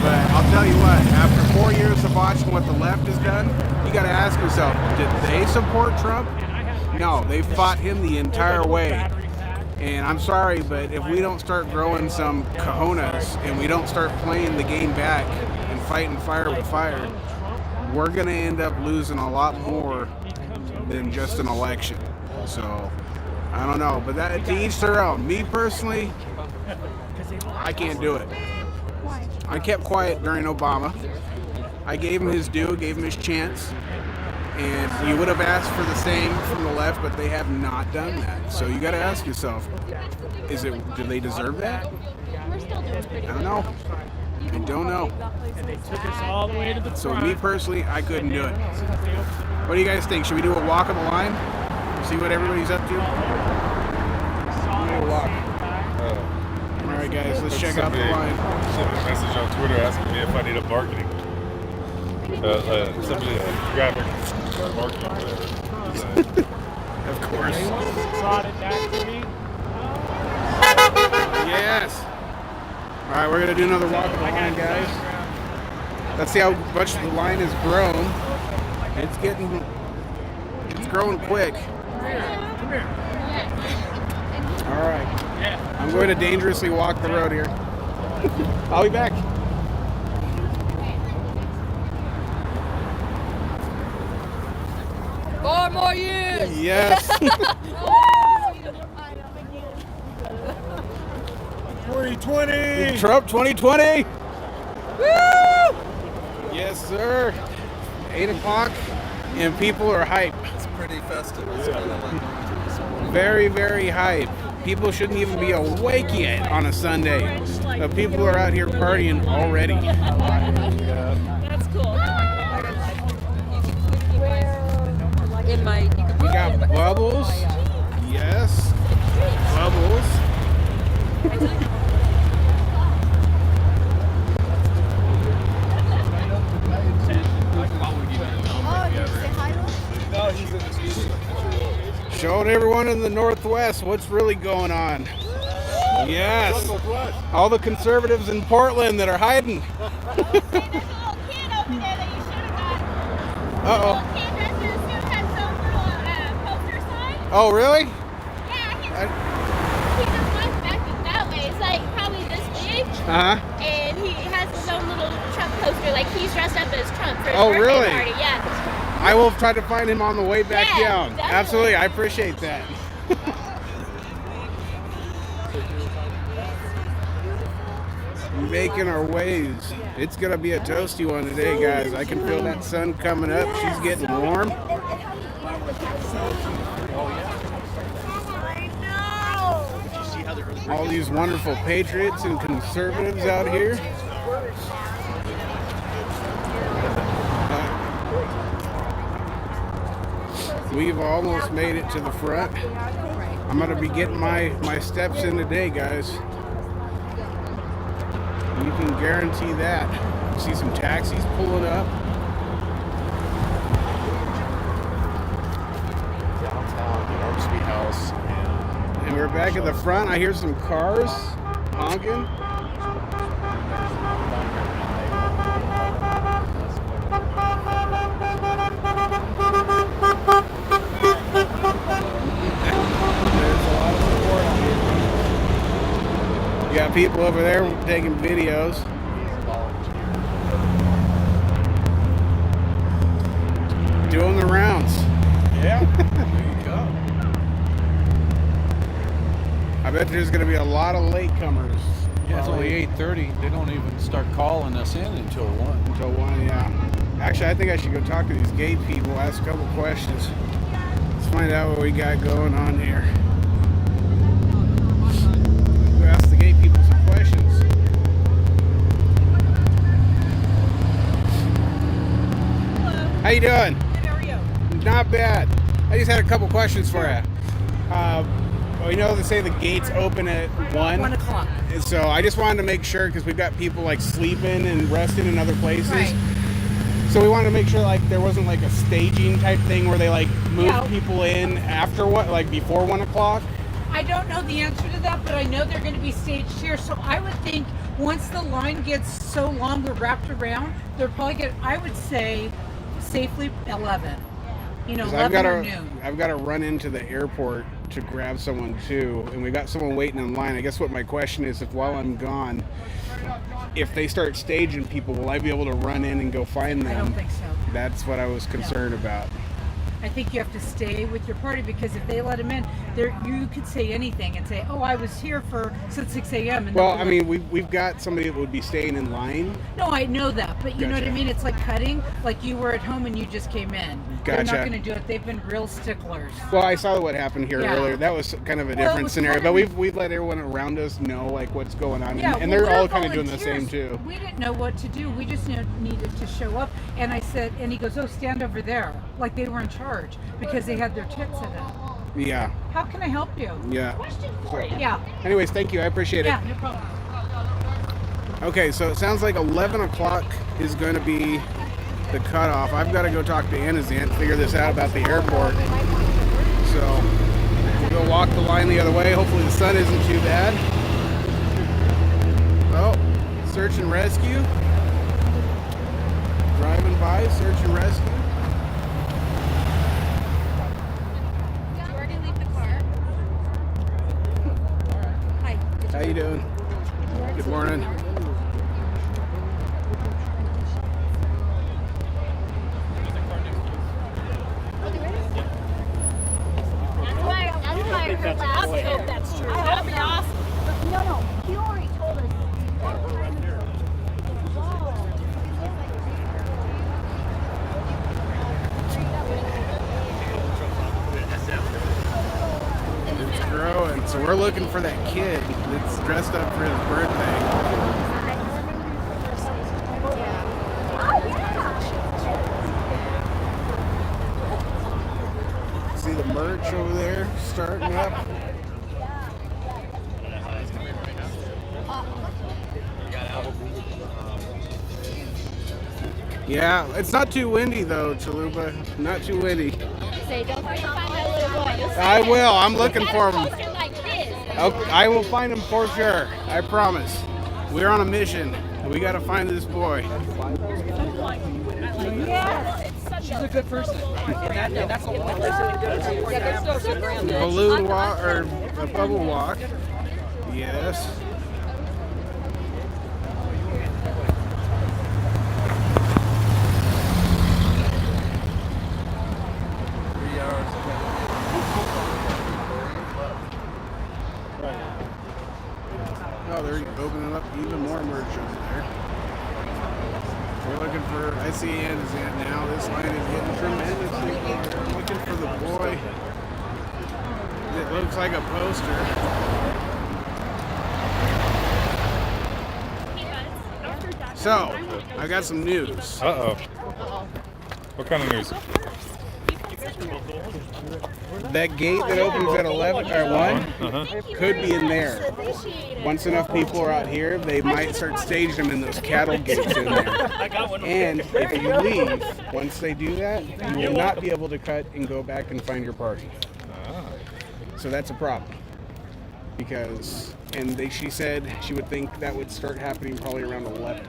But I'll tell you what, after 4 years of watching what the left has done, you got to ask yourself, did they support Trump? No, they fought him the entire way. And I'm sorry, but if we don't start growing some cojones and we don't start playing the game back and fighting fire with fire, we're going to end up losing a lot more than just an election. So, I don't know. But that, to each their own. Me personally, I can't do it. I kept quiet during Obama. I gave him his due, gave him his chance. And you would have asked for the same from the left, but they have not done that. So you got to ask yourself, do they deserve that? I don't know. I don't know. So me personally, I couldn't do it. What do you guys think? Should we do a walk on the line? See what everybody's up to? We'll do a walk. All right, guys, let's check out the line. Sent me a message on Twitter asking me if I need a marketing. Somebody graphic marketing or whatever. Of course. Yes. All right, we're gonna do another walk on the line, guys. Let's see how much the line has grown. It's growing quick. All right. I'm going to dangerously walk the road here. I'll be back. 4 more years! Yes. 2020! Trump 2020! Woo! Yes, sir. 8 o'clock, and people are hype. It's pretty festive. Very, very hype. People shouldn't even be awake yet on a Sunday. But people are out here partying already. That's cool. We got Bubbles. Yes. Bubbles. Showing everyone in the Northwest what's really going on. Yes. All the conservatives in Portland that are hiding. Uh-oh. Oh, really? Yeah, he just went back that way. It's like probably this big. Uh-huh. And he has his own little Trump poster. Like he's dressed up as Trump for his Oh, birthday really? party. Yeah. I will try to find him on the way back down. Definitely. Absolutely. I appreciate that. Making our ways. It's going to be a toasty one today, guys. I can feel that sun coming up. She's getting warm. All these wonderful patriots and conservatives out here. We've almost made it to the front. I'm going to be getting my steps in today, guys. You can guarantee that. See some taxis pulling up. Downtown, the Ormsby House. And we're back at the front. I hear some cars honking. You got people over there taking videos. Doing the rounds. Yeah. There you go. I bet there's going to be a lot of latecomers. Yeah, it's only 8:30. They don't even start calling us in until 1. Until 1, yeah. Actually, I think I should go talk to these gate people, ask a couple questions. Let's find out what we got going on here. We'll ask the gate people some questions. Hello. How you doing? Good, how are you? Not bad. I just had a couple questions for you. We know they say the gates open at 1. 1 o'clock. So I just wanted to make sure, because we've got people like sleeping and resting in other places. Right. So we wanted to make sure like there wasn't like a staging type thing where they like move Yeah. people in after what, like before 1 o'clock. I don't know the answer to that, but I know they're going to be staged here. So I would think once the line gets so long, they're wrapped around, they're probably going to, I would say, safely 11. You know, 'Cause 11 or noon. I've got to run into the airport to grab someone too, and we got someone waiting in line. I guess what my question is, if while I'm gone, if they start staging people, will I be able to run in and go find them? I don't think so. That's what I was concerned about. I think you have to stay with your party, because if they let them in, you could say anything and say, "Oh, I was here since 6 a.m." And Well, I mean, we've got somebody that would be staying in line. no, I know that, but you know what I Gotcha. mean. It's like cutting, like you were at home and you just came in. They're Gotcha. not going to do it. They've been real sticklers. Well, I saw what happened here Yeah. earlier. That was kind of a Well, it different was scenario, kind but of- we've let everyone around us know like what's going on, Yeah, and well, they're we're all kind of doing the same volunteers. too. We didn't know what to do. We just needed to show up. And I said, and he goes, "Oh, stand over there," like they were in charge because they had their tits in it. Yeah, How can I help you? yeah. Yeah. Anyways, thank you. I appreciate it. Yeah, no problem. Okay, so it sounds like 11 o'clock is going to be the cutoff. I've got to go talk to Anazant, figure this out about the airport. So we'll go walk the line the other way. Hopefully the sun isn't too bad. Oh, search and rescue. Driving by, search and rescue. Did you already leave the car? Hi. How you doing? Good morning. I hope that's true. That'd be awesome. No, he already told us. It's growing. So we're looking for that kid that's dressed up for his birthday. See the merch over there starting up. Yeah, it's not too windy though, Chalupa. Not too windy. Say, don't forget to find that little boy. I will. I'm looking for him. Poster like this. Okay, I will find him for sure. I promise. We're on a mission. We got to find this boy. She's a good person. And that's the only person. Balloon walk or a bubble walk. Yes. Oh, they're opening up even more merch over there. We're looking for, I see Ann is in now. This line is getting tremendously long. We're looking for the boy. It looks like a poster. So, I got some news. Uh-oh. What kind of news? That gate that opens at 11 or 1 could be in there. Once enough people are out here, they might start staging them in those cattle gates in there. And if you leave, once they do that, you will not be able to cut and go back and find your party. So that's a problem. Because, she said she would think that would start happening probably around 11.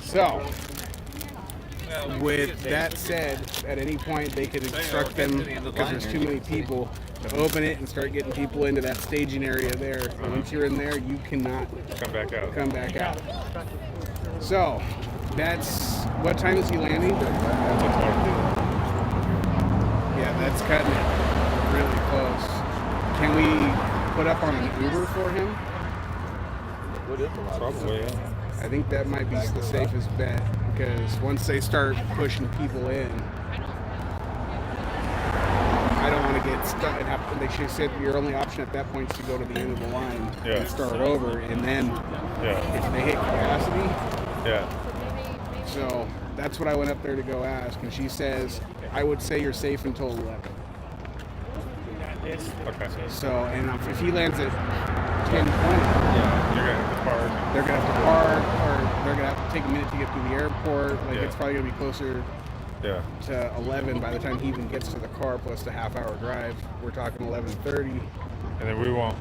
So, with that said, at any point they could instruct them, because there's too many people, to open it and start getting people into that staging area there. And once you're in there, you cannot come back out. So, that's, what time is he landing? Yeah, that's cutting it really close. Can we put up on an Uber for him? Probably, yeah. I think that might be the safest bet, because once they start pushing people in, I don't want to get stuck. They should have said your only option at that point is to go to the end of the line and start over, and then if they hit capacity. So that's what I went up there to go ask, and she says, I would say you're safe until 11. Okay. So, and if he lands at 10:20, you're gonna have to park. They're gonna have to park, or they're gonna have to take a minute to get through the airport. Like it's probably gonna be closer to 11 by the time he even gets to the car, plus the half-hour drive. We're talking 11:30. And then we won't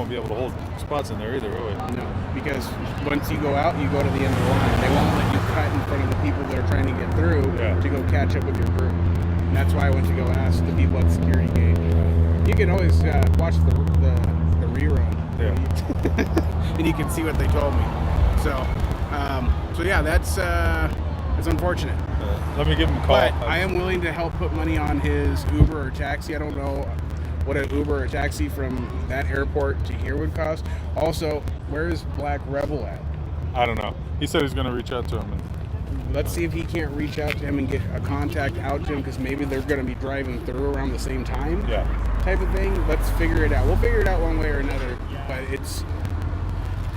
be able to hold spots in there either, will we? No, because once you go out, you go to the end of the line. They won't let you cut in front of the people that are trying to get through to go catch up with your group. And that's why I went to go ask the people at the security gate. You can always watch the rerun. And you can see what they told me. So yeah, that's unfortunate. Let me give him a call. But I am willing to help put money on his Uber or taxi. I don't know what an Uber or taxi from that airport to here would cost. Also, where is Black Rebel at? I don't know. He said he's going to reach out to him. Let's see if he can't reach out to him and get a contact out to him, because maybe they're going to be driving through around the same time. Type of thing. Let's figure it out. We'll figure it out one way or another. But it's,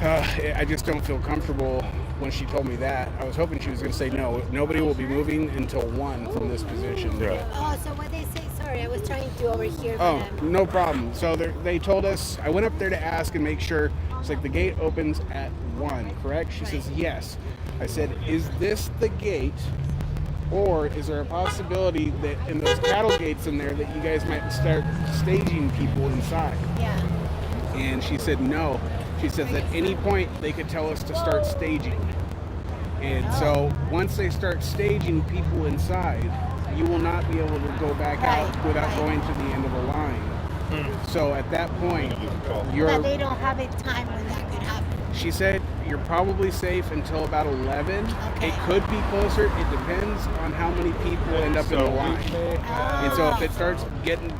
I just don't feel comfortable when she told me that. I was hoping she was going to say no. Nobody will be moving until 1 from this position. Oh, so what they say? Sorry, I was trying to overhear them. No problem. So they told us, I went up there to ask and make sure. It's like the gate opens at 1, correct? She says yes. I said, is this the gate, or is there a possibility that in those cattle gates in there that you guys might start staging people inside? Yeah. And she said no. She says at any point they could tell us to start staging. And so once they start staging people inside, you will not be able to go back out without going to the end of the line. So at that point, but they don't have a time when that could happen. She said you're probably safe until about 11. It could be closer. It depends on how many people end up in the line. And so if it starts getting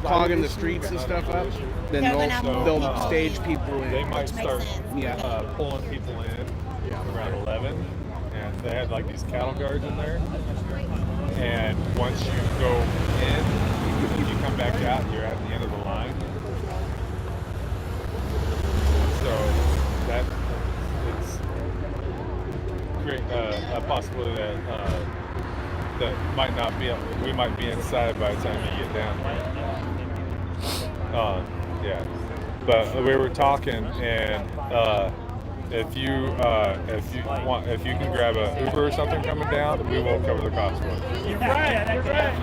clogging the streets and stuff up, then they'll stage people in. They might start pulling people in around 11. And they had like these cattle guards in there. And once you go in, you come back out, you're at the end of the line. So that it's great a possibility that might not be. We might be inside by the time you get down there. But we were talking, and if you can grab a Uber or something coming down, we will cover the cost for it. You're right. That's right.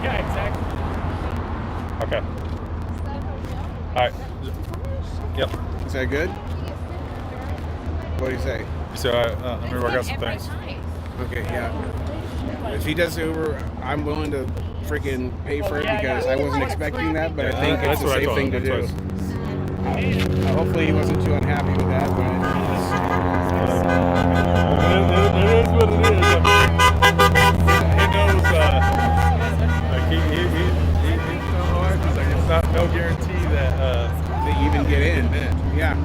Yeah, exactly. Okay. All right. Yep. Is that good? What do you say? So I'm gonna work out some things. Okay, yeah. If he does Uber, I'm willing to freaking pay for it because I wasn't expecting that, but I think it's a safe thing to do. Hopefully he wasn't too unhappy with that, but it is what it is. He knows. Like it's not no guarantee that you even get in. Yeah.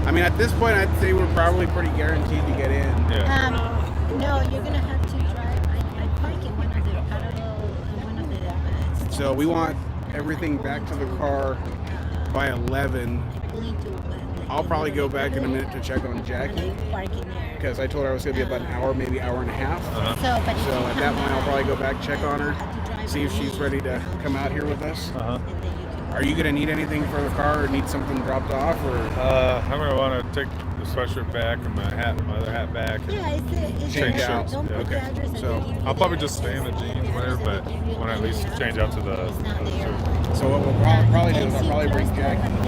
I mean, at this point, I'd say we're probably pretty guaranteed to get in. Yeah. No, you're gonna have to drive. I park in one of the So we want everything back to the car by 11. I'll probably go back in a minute to check on Jackie because I told her I was going to be about an hour, maybe hour and a half. So at that point, I'll probably go back, check on her, see if she's ready to come out here with us. Are you going to need anything for the car or need something dropped off? Or I'm going to want to take the sweatshirt back and my other hat back. And change out. Yeah. Okay. So I'll probably just stay in the jeans, whatever, but when I at least change out to the shirt. So what we'll probably do is I'll probably bring Jackie and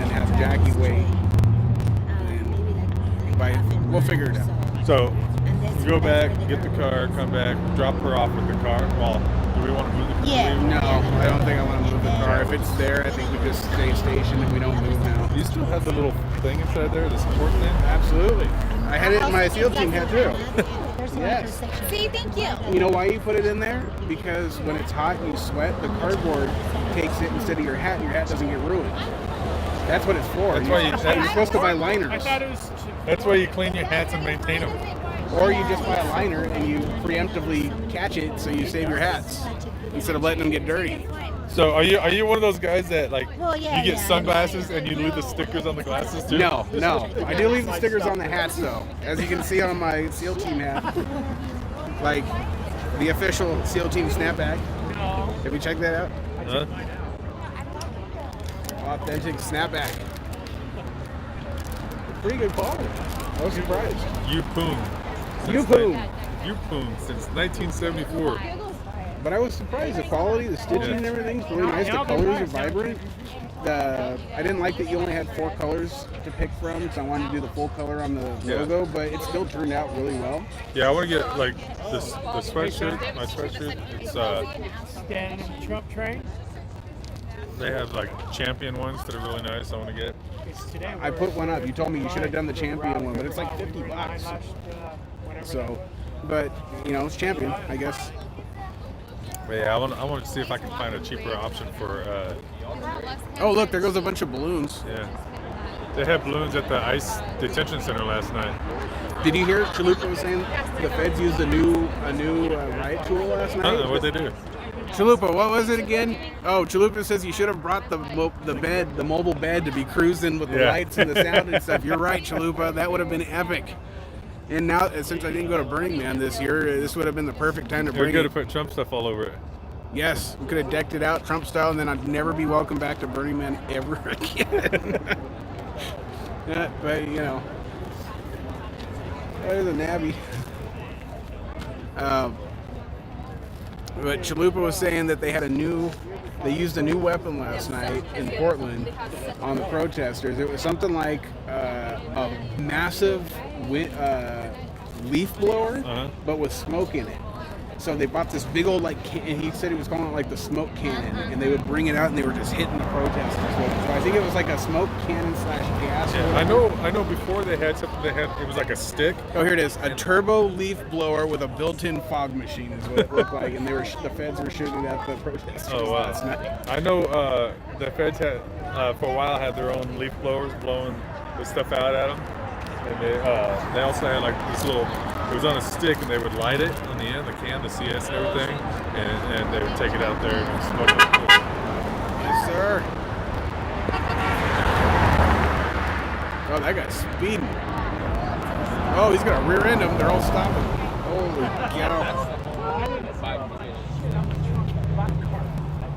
then have Jackie wait. And we'll figure it out. So we go back, get the car, come back, drop her off with the car. Well, do we want to move the car? No, I don't think I want to move the car. If it's there, I think we just stay stationed and we don't move now. You still have the little thing inside there, the support thing? Absolutely. I had it in my SEAL team hat too. Yes. See, thank you. You know why you put it in there? Because when it's hot and you sweat, the cardboard takes it instead of your hat, and your hat doesn't get ruined. That's what it's for. That's why you're supposed to buy liners. I thought it was. That's why you clean your hats and maintain them. Or you just buy a liner and you preemptively catch it so you save your hats instead of letting them get dirty. So are you one of those guys that like Well, yeah, you get yeah, sunglasses and you leave the stickers on the glasses too? No. I do leave the stickers on the hats though. As you can see on my SEAL team hat. Like the official SEAL team snapback. Have you checked that out? Huh? Authentic snapback. Pretty good quality. I was surprised. You-poon since 1974. But I was surprised. The quality, the stitching and everything's really nice. The colors are vibrant. I didn't like that you only had 4 colors to pick from, because I wanted to do the full color on the logo, but it still turned out really well. Yeah, I want to get like the sweatshirt, my sweatshirt. It's Stand in the Trump train. they have like champion ones that are really nice. I want to get. I put one up. You told me you should have done the champion one, but it's like $50. So, but you know, it's champion, I guess. But yeah, I want to see if I can find a cheaper option for. Oh, look, there goes a bunch of balloons. Yeah, they had balloons at the ICE detention center last night. Did you hear Chalupa was saying the feds used a new riot tool last night? What'd they do? Chalupa, what was it again? Oh, Chalupa says you should have brought the mobile bed to be cruising with the lights and the sound and stuff. You're right, Chalupa. That would have been epic. And now, since I didn't go to Burning Man this year, this would have been the perfect time to bring it. You're good to put Trump stuff all over it. Yes, we could have decked it out Trump style, and then I'd never be welcome back to Burning Man ever again. Yeah, but, you know, there's a nabby. But Chalupa was saying that they used a new weapon last night in Portland on the protesters. It was something like a massive leaf blower, but with smoke in it. So they bought this big old and he said he was calling it like the smoke cannon, and they would bring it out and they were just hitting the protesters with it. So I think it was like a smoke cannon / gas. Yeah, I know. Before they had something. It was like a stick. Oh, here it is. A turbo leaf blower with a built-in fog machine is what it looked like, and the feds were shooting at the protesters last night. I know the feds had for a while had their own leaf blowers blowing the stuff out at them, and they also had like this little. It was on a stick, and they would light it on the end, the can, the CS and everything, and they would take it out there and smoke it. Yes, sir. Oh, that guy's speeding. Oh, he's gonna rear end them. They're all stopping. Holy cow.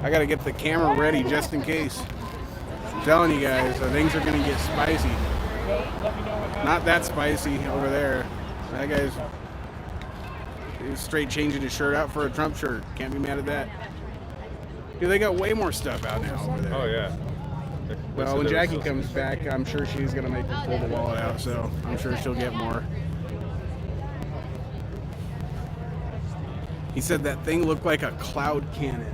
I gotta get the camera ready just in case. I'm telling you guys, things are gonna get spicy. Not that spicy over there. That guy's he's straight changing his shirt out for a Trump shirt. Can't be mad at that. Dude, they got way more stuff out now over there. Oh yeah. Well, when Jackie comes back, I'm sure she's gonna make me pull the wallet out, so I'm sure she'll get more. He said that thing looked like a cloud cannon.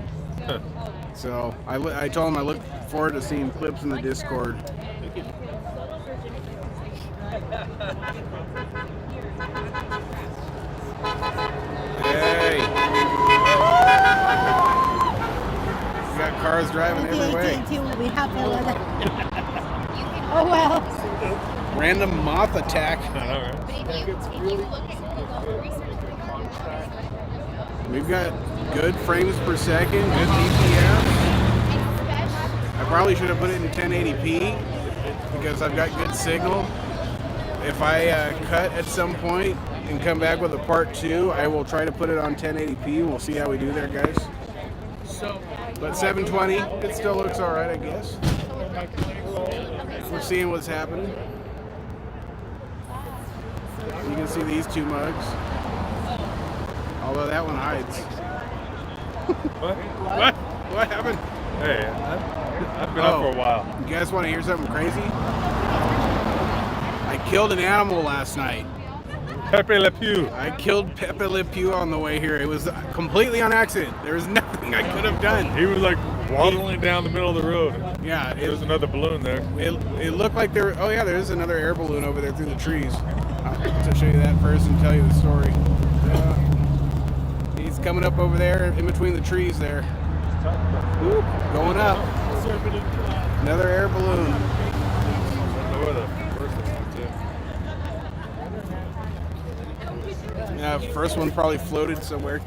So I told him I look forward to seeing clips in the Discord. Hey! We got cars driving every way. Will be happy with it. Oh well. Random moth attack. We've got good frames per second, good DPM. I probably should have put it in 1080p because I've got good signal. If I cut at some point and come back with a part 2, I will try to put it on 1080p. We'll see how we do there, guys. But 720, it still looks all right, I guess. We're seeing what's happening. You can see these two mugs. Although that one hides. What? What happened? Hey, I've been up for a while. You guys want to hear something crazy? I killed an animal last night. Pepe Le Pew. I killed Pepe Le Pew on the way here. It was completely on accident. There was nothing I could have done. He was like waddling down the middle of the road. Yeah. There was another balloon there. It looked like there. Oh yeah, there is another air balloon over there through the trees. I'll have to show you that first and tell you the story. He's coming up over there in between the trees there. Oop, going up. Another air balloon. Yeah, first one probably floated somewhere.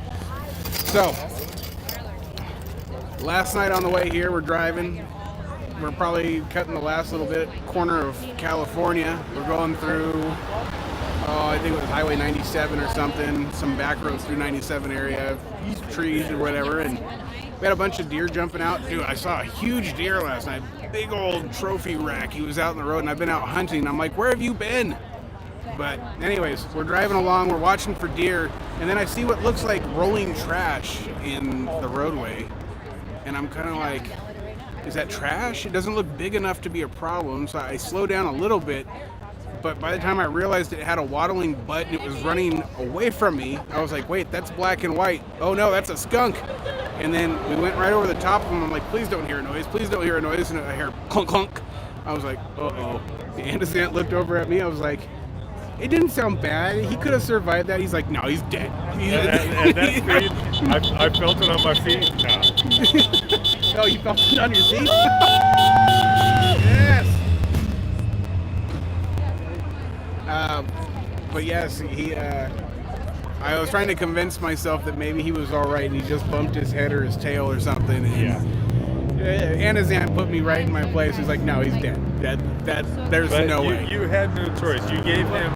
So, last night on the way here, we're driving. We're probably cutting the last little bit corner of California. We're going through, I think it was Highway 97 or something, some back roads through 97 area, trees or whatever, and we had a bunch of deer jumping out. Dude, I saw a huge deer last night, big old trophy rack. He was out in the road, and I've been out hunting. I'm like, where have you been? But anyways, we're driving along, we're watching for deer, and then I see what looks like rolling trash in the roadway. And I'm kind of like, is that trash? It doesn't look big enough to be a problem, so I slow down a little bit. But by the time I realized it had a waddling butt and it was running away from me, I was like, wait, that's black and white. Oh no, that's a skunk. And then we went right over the top of him. I'm like, please don't hear a noise, please don't hear a noise. And I hear clunk, clunk. I was like, uh-oh. The Andesant looked over at me, I was like, it didn't sound bad. He could have survived that. He's like, no, he's dead. At that speed, I felt it on my feet. Nah. Oh, you felt it on your feet? Yes. But yes, I was trying to convince myself that maybe he was all right and he just bumped his head or his tail or something. And yeah. Anazan put me right in my place. He's like, no, he's dead. There's no way. You had no choice. You gave him,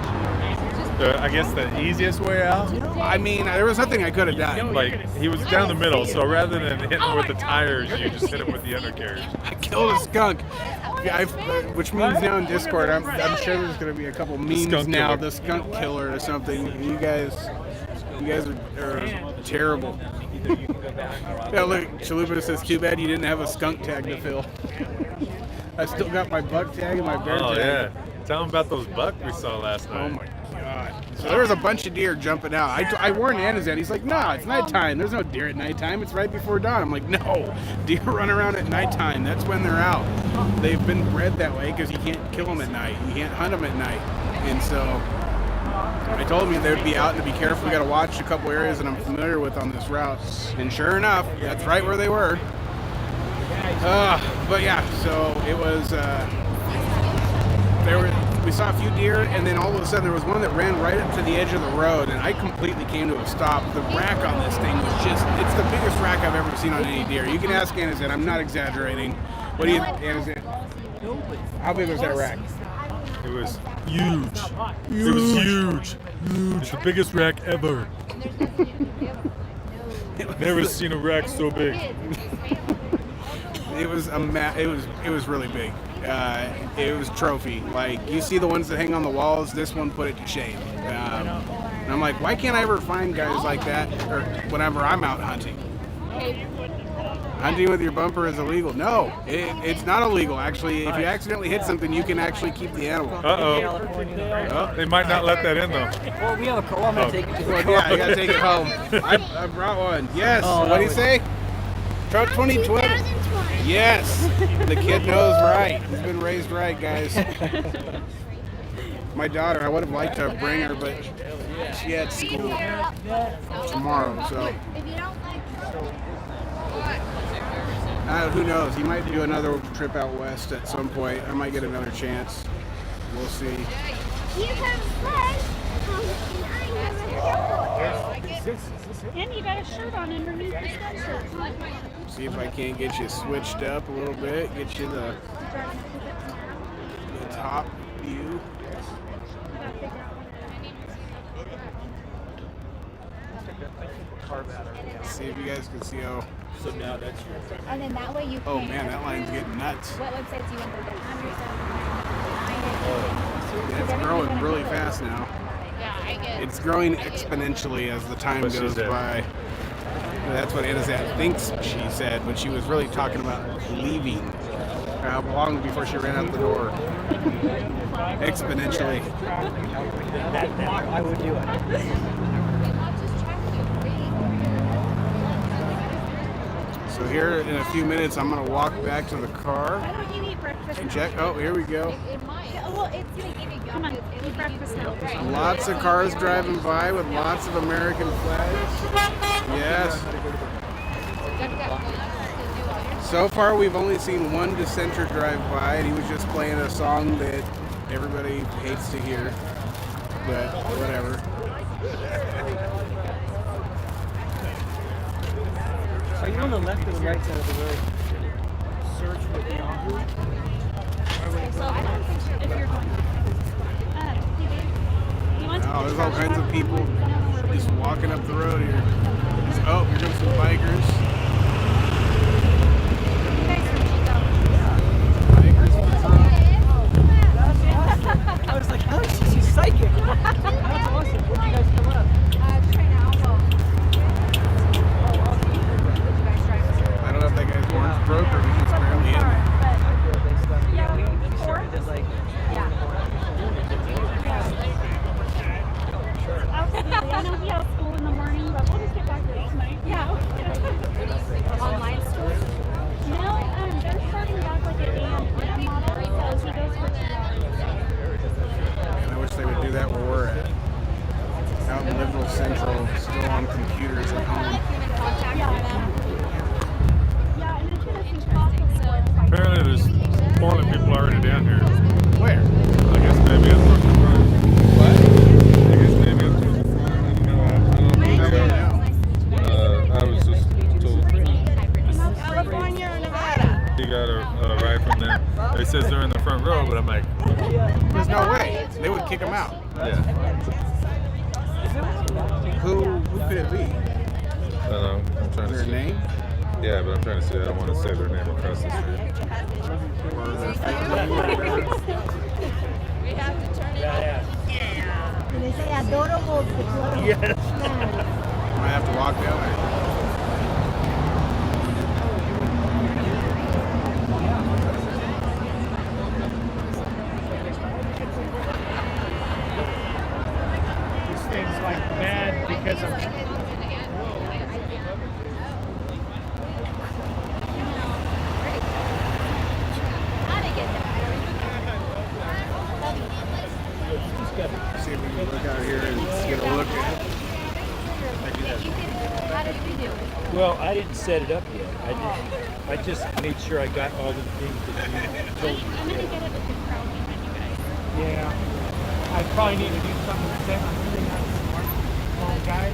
I guess, the easiest way out. I mean, there was nothing I could have done. Like, he was down the middle, so rather than hit him with the tires, you just hit him with the undercarriage. I killed a skunk. Yeah, which means now in Discord, I'm sure there's going to be a couple memes now, the skunk killer or something. You guys are terrible. Yeah, look, Chalupa says, too bad you didn't have a skunk tag to fill. I still got my buck tag and my bear tag. Oh, yeah. Tell him about those buck we saw last night. Oh, my God. So there was a bunch of deer jumping out. I warned Anazan. He's like, nah, it's nighttime. There's no deer at nighttime. It's right before dawn. I'm like, no. Deer run around at nighttime. That's when they're out. They've been bred that way because you can't kill them at night. You can't hunt them at night. And so I told him they would be out and to be careful. We got to watch a couple areas that I'm familiar with on this route. And sure enough, that's right where they were. But yeah, so it was, we saw a few deer, and then all of a sudden there was one that ran right up to the edge of the road, and I completely came to a stop. The rack on this thing was it's the biggest rack I've ever seen on any deer. You can ask Anazan, I'm not exaggerating. What do you, Anazan? How big was that rack? It was huge. It was huge. Huge. The biggest rack ever. Never seen a rack so big. It was it was really big. It was trophy. Like, you see the ones that hang on the walls. This one put it to shame. And I'm like, why can't I ever find guys like that? Or whenever I'm out hunting. Hunting with your bumper is illegal. No, it's not illegal. Actually, if you accidentally hit something, you can actually keep the animal. Oh, they might not let that in though. Well, we have a car. I'm gonna take it to the car. Yeah, I gotta take it home. I brought one. Yes. What do you say? Truck 2020. Yes. The kid knows right. He's been raised right, guys. My daughter, I would have liked to bring her, but she had school tomorrow, so. Who knows? He might do another trip out west at some point. I might get another chance. We'll see. And you got a shirt on underneath the sweatshirt. See if I can't get you switched up a little bit. Get you the top view. See if you guys can see how. So now that's your. And then that way you can. Oh man, that line's getting nuts. What websites do you want to Yeah, it's growing really fast now. Yeah, I get. It's growing exponentially as the time goes by. That's what Anazat thinks she said, but she was really talking about leaving long before she ran out the door. Exponentially. I would do it. So here in a few minutes, I'm going to walk back to the car and check. Oh, here we go. Well, it's gonna give you. Come on, eat breakfast now. Lots of cars driving by with lots of American flags. Yes. So far, we've only seen one dissenter drive by, and he was just playing a song that everybody hates to hear. But whatever. Are you on the left or the right side of the road? Search with Yahoo. So I don't think if you're going. Oh, there's all kinds of people just walking up the road here. Oh, here comes some bikers. I was like, oh, she's psychic. That's awesome. Where'd you guys come up? I don't know if that guy's horns broke or he's just barely in. Yeah, we started at like. Absolutely. I know we have school in the morning, but we'll just get back to it tonight. Yeah. Online store. No, they're starting back like an AM model, so he goes for 2 hours. I wish they would do that where we're at. Out in Liberal Central, still on computers at home. Yeah, and it's going to be possible. Apparently there's Portland people already down here. Where? I guess maybe I'm not surprised. What? I guess maybe I'm not surprised. I don't know. I was just told. California or Nevada? He got a ride from them. It says they're in the front row, but I'm like, There's no way. They would kick them out. yeah. Who could it be? I don't know. I'm trying to Their see. name? Yeah, but I'm trying to see. I don't want to say their name across the street. Or their fake name or whatever? We have to turn it off. And they say adorable. Yes. Might have to walk down there. This thing's like mad because of. See if we can look out here and get a look at it. How did you do it? Well, I didn't set it up yet. I just made sure I got all the things that you told me. I'm going to get it with the crowd behind you guys. Yeah. I probably need to do something with that. I'm really not a smartphone guy.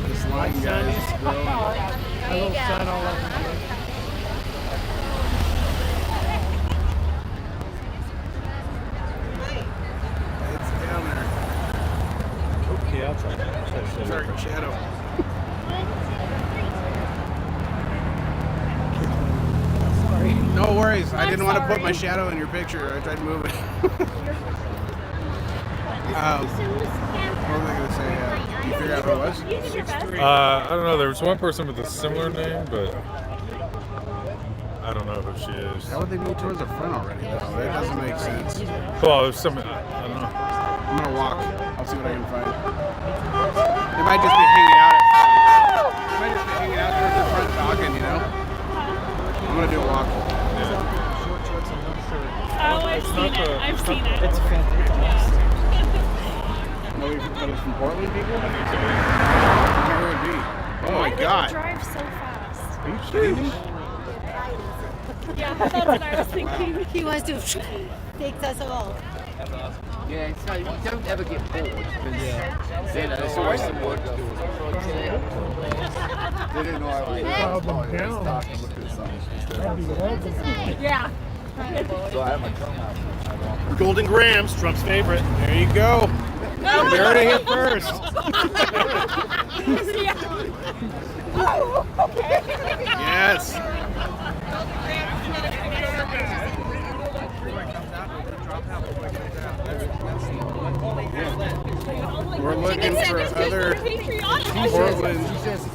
This line, guys, is growing. My little son all over the place. It's down there. Okay, I'll try to set it Sorry, up. Shadow. Sorry. noise. I didn't want to put my shadow in your picture. I tried to move it. What was I going to say? Did you figure out who it was? I don't know. There was one person with a similar name, but I don't know who she is. How would they move towards the front already, though? That doesn't make sense. Well, there's some. I don't know. I'm going to walk. I'll see what I can find. They might just be hanging out at front. They might just be hanging out towards the front talking, you know? I'm going to do a walk. Oh, I've seen it. I've seen it. It's fantastic. But it's from Portland, people? I think so. Where would it be? Oh my God. Why drive so fast? Are you kidding me? Yeah, that's what I was thinking. He wants to take us all. Yeah, so you don't ever get bored because there's always some work to do. They didn't know I was Yeah. So I have my thumb out. Golden Grams, Trump's favorite. There you go. You heard it here first. Yes. We're looking for other Portland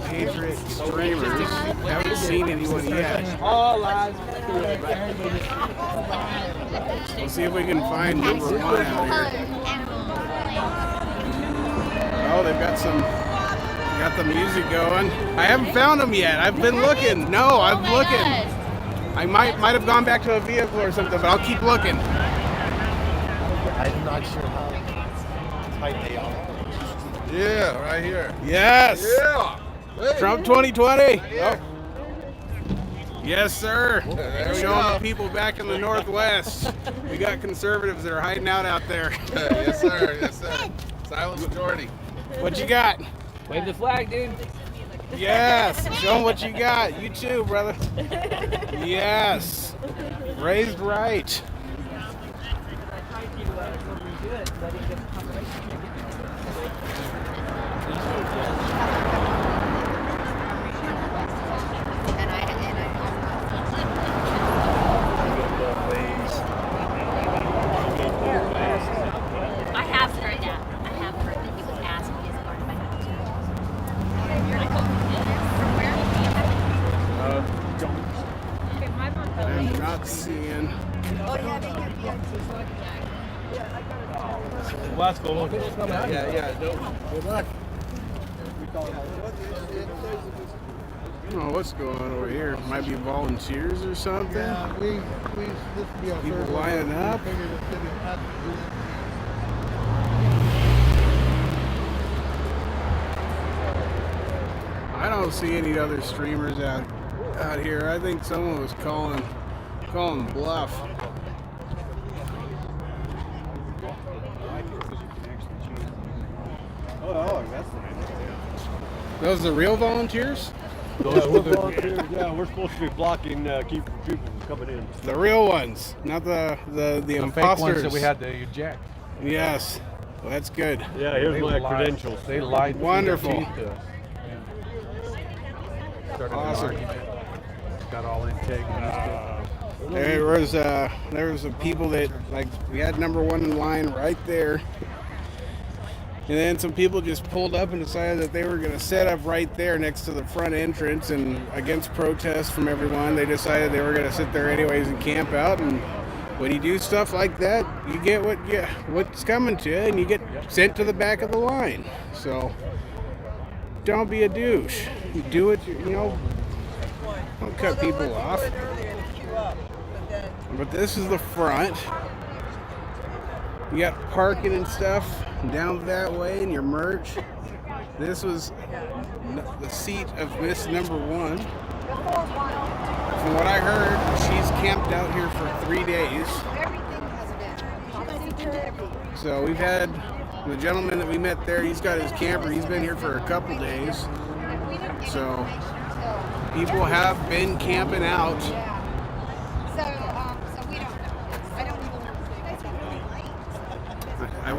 Patriot streamers. Haven't seen anyone yet. We'll see if we can find number one out here. Oh, they've got the music going. I haven't found them yet. I've been looking. No, I'm looking. I might have gone back to a vehicle or something, but I'll keep looking. I'm not sure how tight they are. Yeah, right here. Yes. Yeah. Hey. Trump 2020. Yeah. Oh. Yes, sir. There we Showing go. the people back in the Northwest. We got conservatives that are hiding out there. Yes, sir. Yes, sir. Silent majority. What you got? Wave the flag, dude. Yes. Show them what you got. You too, brother. Yes. Raised right. I have heard that. I have heard that he was asking his part about I'm not seeing. Let's go. Yeah. No. Good luck. I don't know what's going on over here. Might be volunteers or something. Yeah, this will be our People third one. lining up. We figured the city had to do it. I don't see any other streamers out here. I think someone was calling bluff. Oh, that's Those are the real volunteers? Those were volunteers. Yeah, we're supposed to be blocking, keep people from coming in. The real ones, not the The imposters. fake ones that we had to eject. Yes. Well, that's good. Yeah, here's They my lied. credentials. They lied. Wonderful. to us. Started Awesome. an argument. Got all antagonistic. There was a people that, like, we had number one in line right there. And then some people just pulled up and decided that they were going to set up right there next to the front entrance, and against protests from everyone, they decided they were going to sit there anyways and camp out. And when you do stuff like that, you get what's coming to you, and you get sent to the back of the line. So don't be a douche. You do it, don't cut people off. But this is the front. You got parking and stuff down that way, and your merch. This was the seat of Miss Number One. From what I heard, she's camped out here for 3 days. So we've had the gentleman that we met there, he's got his camper, he's been here for a couple days. So people have been camping out.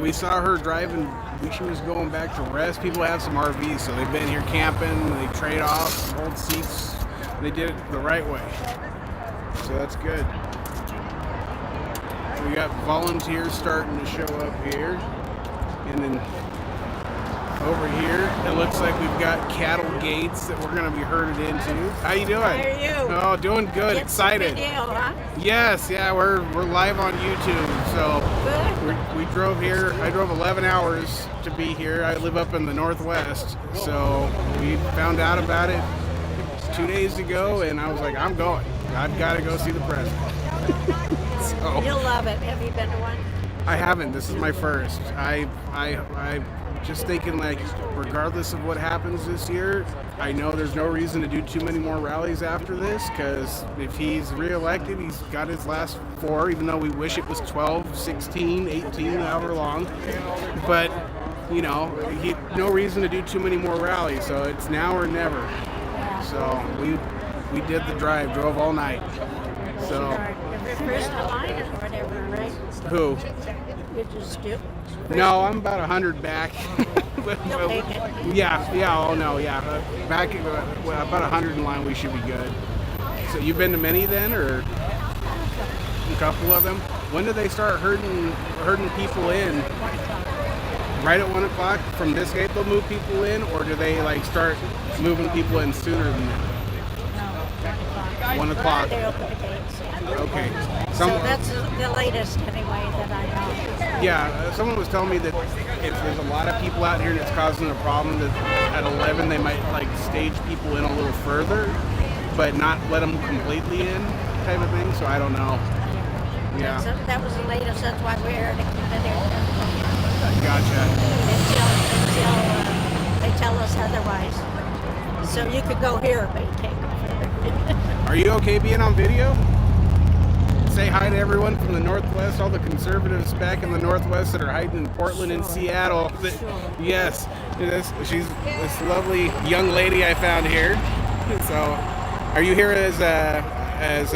We saw her driving. She was going back to rest. People have some RVs, so they've been here camping. They trade off old seats. They did it the right way, so that's good. So we got volunteers starting to show up here. And then over here, it looks like we've got cattle gates that we're going to be herded into. How you doing? How are you? Oh, doing good. Excited. Video, huh? Yes, yeah, we're live on YouTube. So we drove here. I drove 11 hours to be here. I live up in the Northwest. So we found out about it 2 days ago, and I was like, I'm going. I've got to go see the president. So, You'll love it. Have you been to one? I haven't. This is my first. I just thinking, like, regardless of what happens this year, I know there's no reason to do too many more rallies after this, because if he's reelected, he's got his last 4, even though we wish it was 12, 16, 18, however long. But, you know, no reason to do too many more rallies, so it's now or never. So we did the drive, drove all night. So You're first in line or whatever, right? who? You just do. No, I'm about 100 back. You'll make it. Yeah, oh no, yeah. Back about 100 in line, we should be good. So you've been to many then, or a couple of them? When do they start herding people in? Right at 1 o'clock from this gate they'll move people in, or do they like start moving people in sooner than that? 1 o'clock. They open the gates. Okay. So that's the latest anyway that I know. Yeah, someone was telling me that if there's a lot of people out here and it's causing a problem, that at 11 they might like stage people in a little further, but not let them completely in, type of thing. So I don't know. Yeah. That was the latest. That's why we're here to keep it here. Gotcha. Until they tell us otherwise. So you could go here, but you can't go further. Are you okay being on video? Say hi to everyone from the Northwest, all the conservatives back in the Northwest that are hiding in Portland and Seattle. Yes, she's this lovely young lady I found here. So, are you here as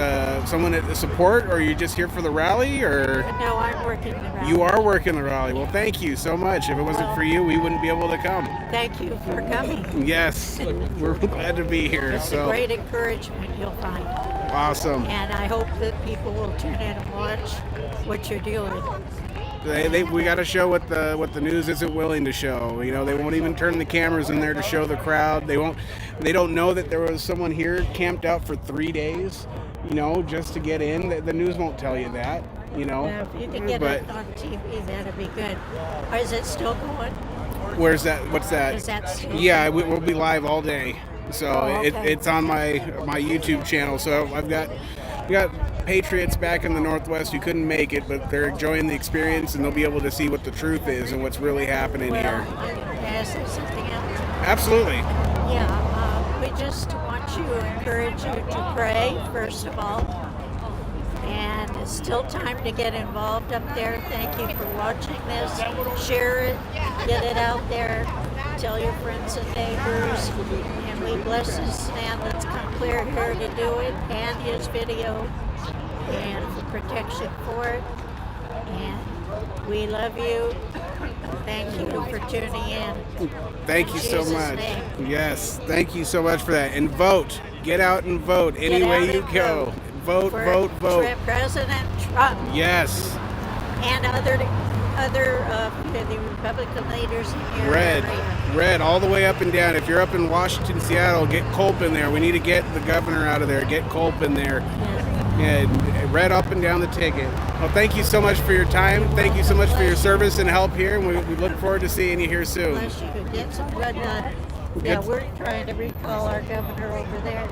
someone at support, or are you just here for the rally, or? No, I'm working the rally. You are working the rally. Well, thank you so much. If it wasn't for you, we wouldn't be able to come. Thank you for coming. Yes, we're glad to be here. It's a great encouragement you'll find. Awesome. And I hope that people will tune in and watch what you're doing. We got to show what the news isn't willing to show. You know, they won't even turn the cameras in there to show the crowd. They don't know that there was someone here camped out for 3 days, you know, just to get in. The news won't tell you that, you know. Yeah, if you can get it on TV, that'd be good. Or is it still going? Where's that? What's that? Is that still Yeah, we'll be live all day. So okay. it's on my YouTube channel. So we got patriots back in the Northwest who couldn't make it, but they're enjoying the experience, and they'll be able to see what the truth is and what's really happening here. May I say something else? Absolutely. Yeah, we just want to encourage you to pray, first of all. And it's still time to get involved up there. Thank you for watching this. Share it, get it out there, tell your friends and neighbors. And we bless this man that's come clear here to do it, and his video, and for protection for it. And we love you. Thank you for tuning in. Thank you so Jesus' much. name. Yes, thank you so much for that. And vote. Get out and vote any way you go. Vote, for vote, vote. President Trump. Yes. And other the Republican leaders in your area. Red, all the way up and down. If you're up in Washington, Seattle, get Culp in there. We need to get the governor out of there. Get Culp in there. And red up and down the ticket. Well, thank you so much for your time. Thank you so much for your service and help here. And we look forward to seeing you here soon. Bless you. Get some good done. Yeah, we're trying to recall our governor over there.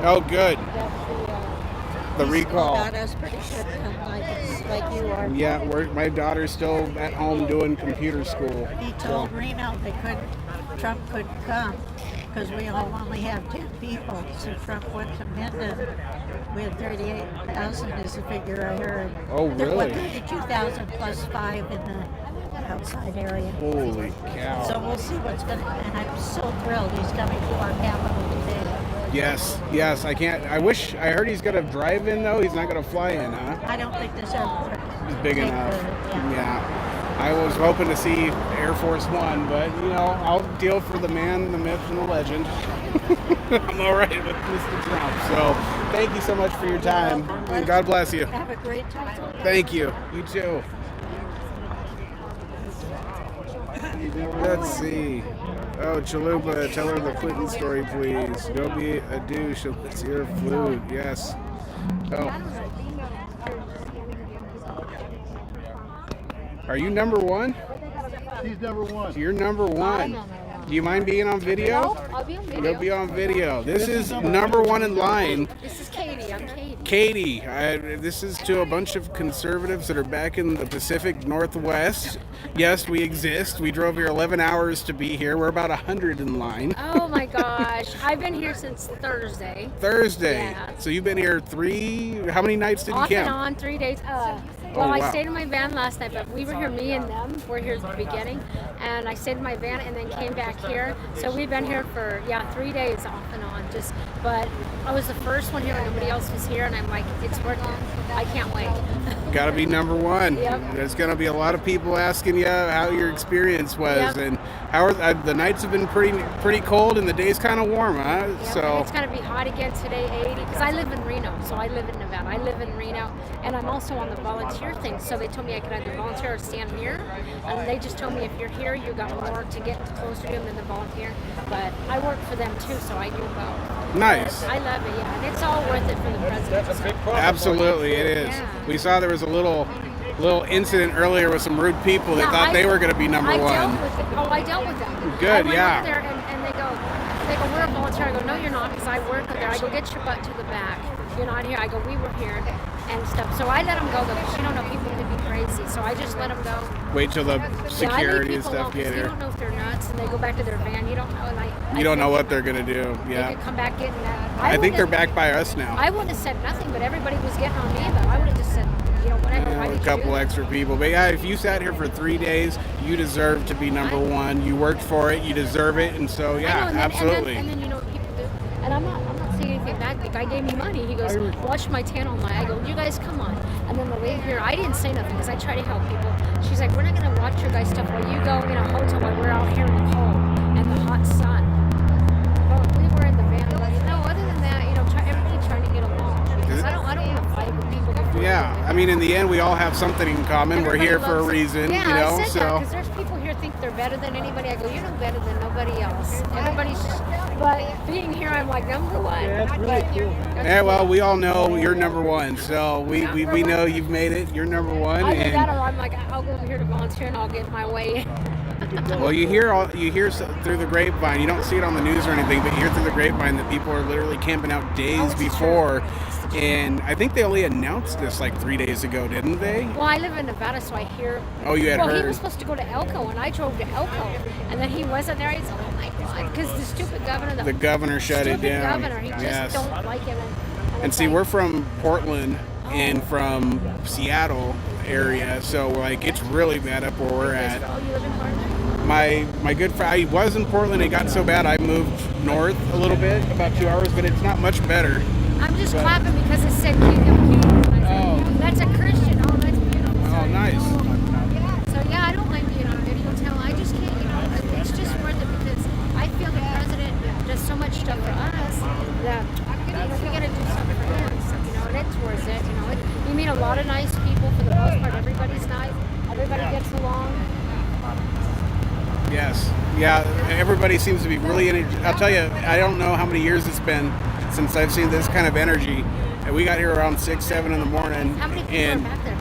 Oh, good. The He's recall. got us pretty good, like you are. Yeah, my daughter's still at home doing computer school. He told Reno Trump couldn't come because we all only have 10 people. So Trump went to Minden with 38,000 is the figure I heard. Oh, There were really? 32,000 plus 5 in the outside area. Holy cow. So we'll see what's going to, and I'm so thrilled he's coming to our capital today. Yes, I can't. I heard he's got a drive-in though. He's not going to fly in, huh? I don't think this airport It's big take enough. the- Yeah. I was hoping to see Air Force One, but you know, I'll deal for the man, the myth, and the legend. I'm all right with Mr. Trump. So thank you so much for your time, and God bless you. Have a great time. Thank you. You too. Let's see. Oh, Chalupa, tell her the Clinton story, please. Don't be a douche. Let's hear flute. Yes. Oh. Are you number one? He's number one. You're number one. Do you mind being on video? No, I'll be on video. You'll be on video. This is number one in line. This is Katie. I'm Katie. Katie, this is to a bunch of conservatives that are back in the Pacific Northwest. Yes, we exist. We drove here 11 hours to be here. We're about 100 in line. Oh my gosh. I've been here since Thursday. Thursday. Yeah. So you've been here how many nights did you Off camp? and on, 3 days. Well, wow. I stayed in my van last night, but we were here, me and them. We're here at the beginning. And I stayed in my van and then came back here. So we've been here for, 3 days off and on. But I was the first one here and nobody else was here. And I'm like, it's working. I can't wait. Got to be number one. Yep. There's going to be a lot of people asking you how your experience was. Yep. And how are the nights have been pretty cold and the days kind of warm, huh? Yep. So It's going to be hot again today, 80. Because I live in Reno, so I live in Nevada. I live in Reno. And I'm also on the volunteer thing. So they told me I could either volunteer or stand here. And they just told me if you're here, you got more to get closer to them than the volunteer. But I work for them too, so I do both. Nice. I love it, yeah. And it's all worth it for the president. Absolutely, it is. Yeah. We saw there was a little incident earlier with some rude people that thought they were going to be number one. I dealt with them. Good, I went yeah. over there and they go, we're a volunteer. I go, no, you're not, because I work there. I go, get your butt to the back. You're not here. I go, we were here and stuff. So I let them go, though, because you don't know, people could be crazy. So I just let them go. Wait till the security and stuff get You here. don't know if they're nuts, and they go back to their van. You don't know. And You don't know what they're going to do. They Yeah. could come back getting that. I think they're back by us now. I wouldn't have said nothing, but everybody was getting on me, though. I would have just said, whatever. Why A did you couple do that? extra people. But yeah, if you sat here for 3 days, you deserve to be number one. You worked for it. You deserve it. And so, yeah, I know, and then, absolutely. And then you know what people do. And I'm not saying anything bad. The guy gave me money. He goes, watch my channel. I go, you guys come on. And then the lady here, I didn't say nothing because I try to help people. She's like, we're not going to watch your guys' stuff while you go in a hotel while we're out here in the cold and the hot sun. But we were in the van. No, other than that, everybody trying to get along. Because I don't want to fight with people. Yeah, I mean, in the end, we all have something in common. We're here for a reason, Yeah, you know. I said So that because there's people here think they're better than anybody. I go, you're no better than nobody else. Everybody's just, but being here, I'm like number one. Yeah, that's really cool. yeah, well, we all know you're number one. So we know you've made it. You're number one. Either that, or I'm like, I'll go over here to volunteer and I'll get my way. Well, you hear through the grapevine. You don't see it on the news or anything, but you hear through the grapevine that people are literally camping out days before. And I think they only announced this like 3 days ago, didn't they? Well, I live in Nevada, so I hear. Oh, you had heard. heard. He was supposed to go to Elko, and I drove to Elko, and then he wasn't there. He's like, oh my god, because the stupid governor. The governor shut it down. Governor, he just don't like him. And see, we're from Portland and from Seattle area, so like it's really bad up where we're at. Oh, you live in Portland? My good friend, I was in Portland. It got so bad I moved north a little bit, about 2 hours, but it's not much better. I'm just clapping because it said King. Oh. That's a Christian. Oh, that's beautiful. Oh, nice. So yeah, I don't mind being on video tell. I just can't, it's just worth it because I feel the president does so much stuff for us that, we gotta do something for him. And it's worth it. You meet a lot of nice people for the most part. Everybody's nice. Everybody gets along. Yes. Yeah, everybody seems to be really I'll tell you, I don't know how many years it's been since I've seen this kind of energy. And we got here around 6, 7 in the morning. How many people and are back there?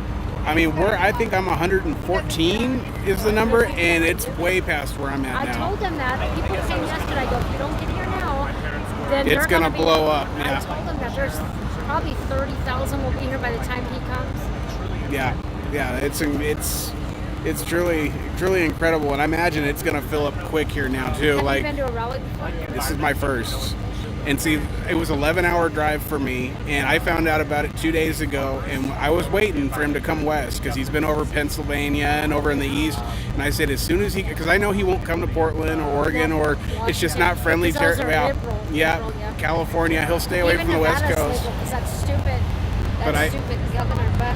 I mean, I think I'm 114 is the number, and it's way past where I'm at now. I told them that. People came yesterday. I go, if you don't get here now, then It's gonna blow up. I Yeah. told them that there's probably 30,000 will be here by the time he comes. Yeah. It's truly incredible, and I imagine it's gonna fill up quick here now too. Have you been to a rally before? This is my first. And see, it was 11-hour drive for me, and I found out about it 2 days ago, and I was waiting for him to come west because he's been over Pennsylvania and over in the east. And I said, as soon as because I know he won't come to Portland or Oregon, or it's just not friendly territory. Yeah, California, he'll stay away from the West Coast. Because that's stupid. Stupid governor. But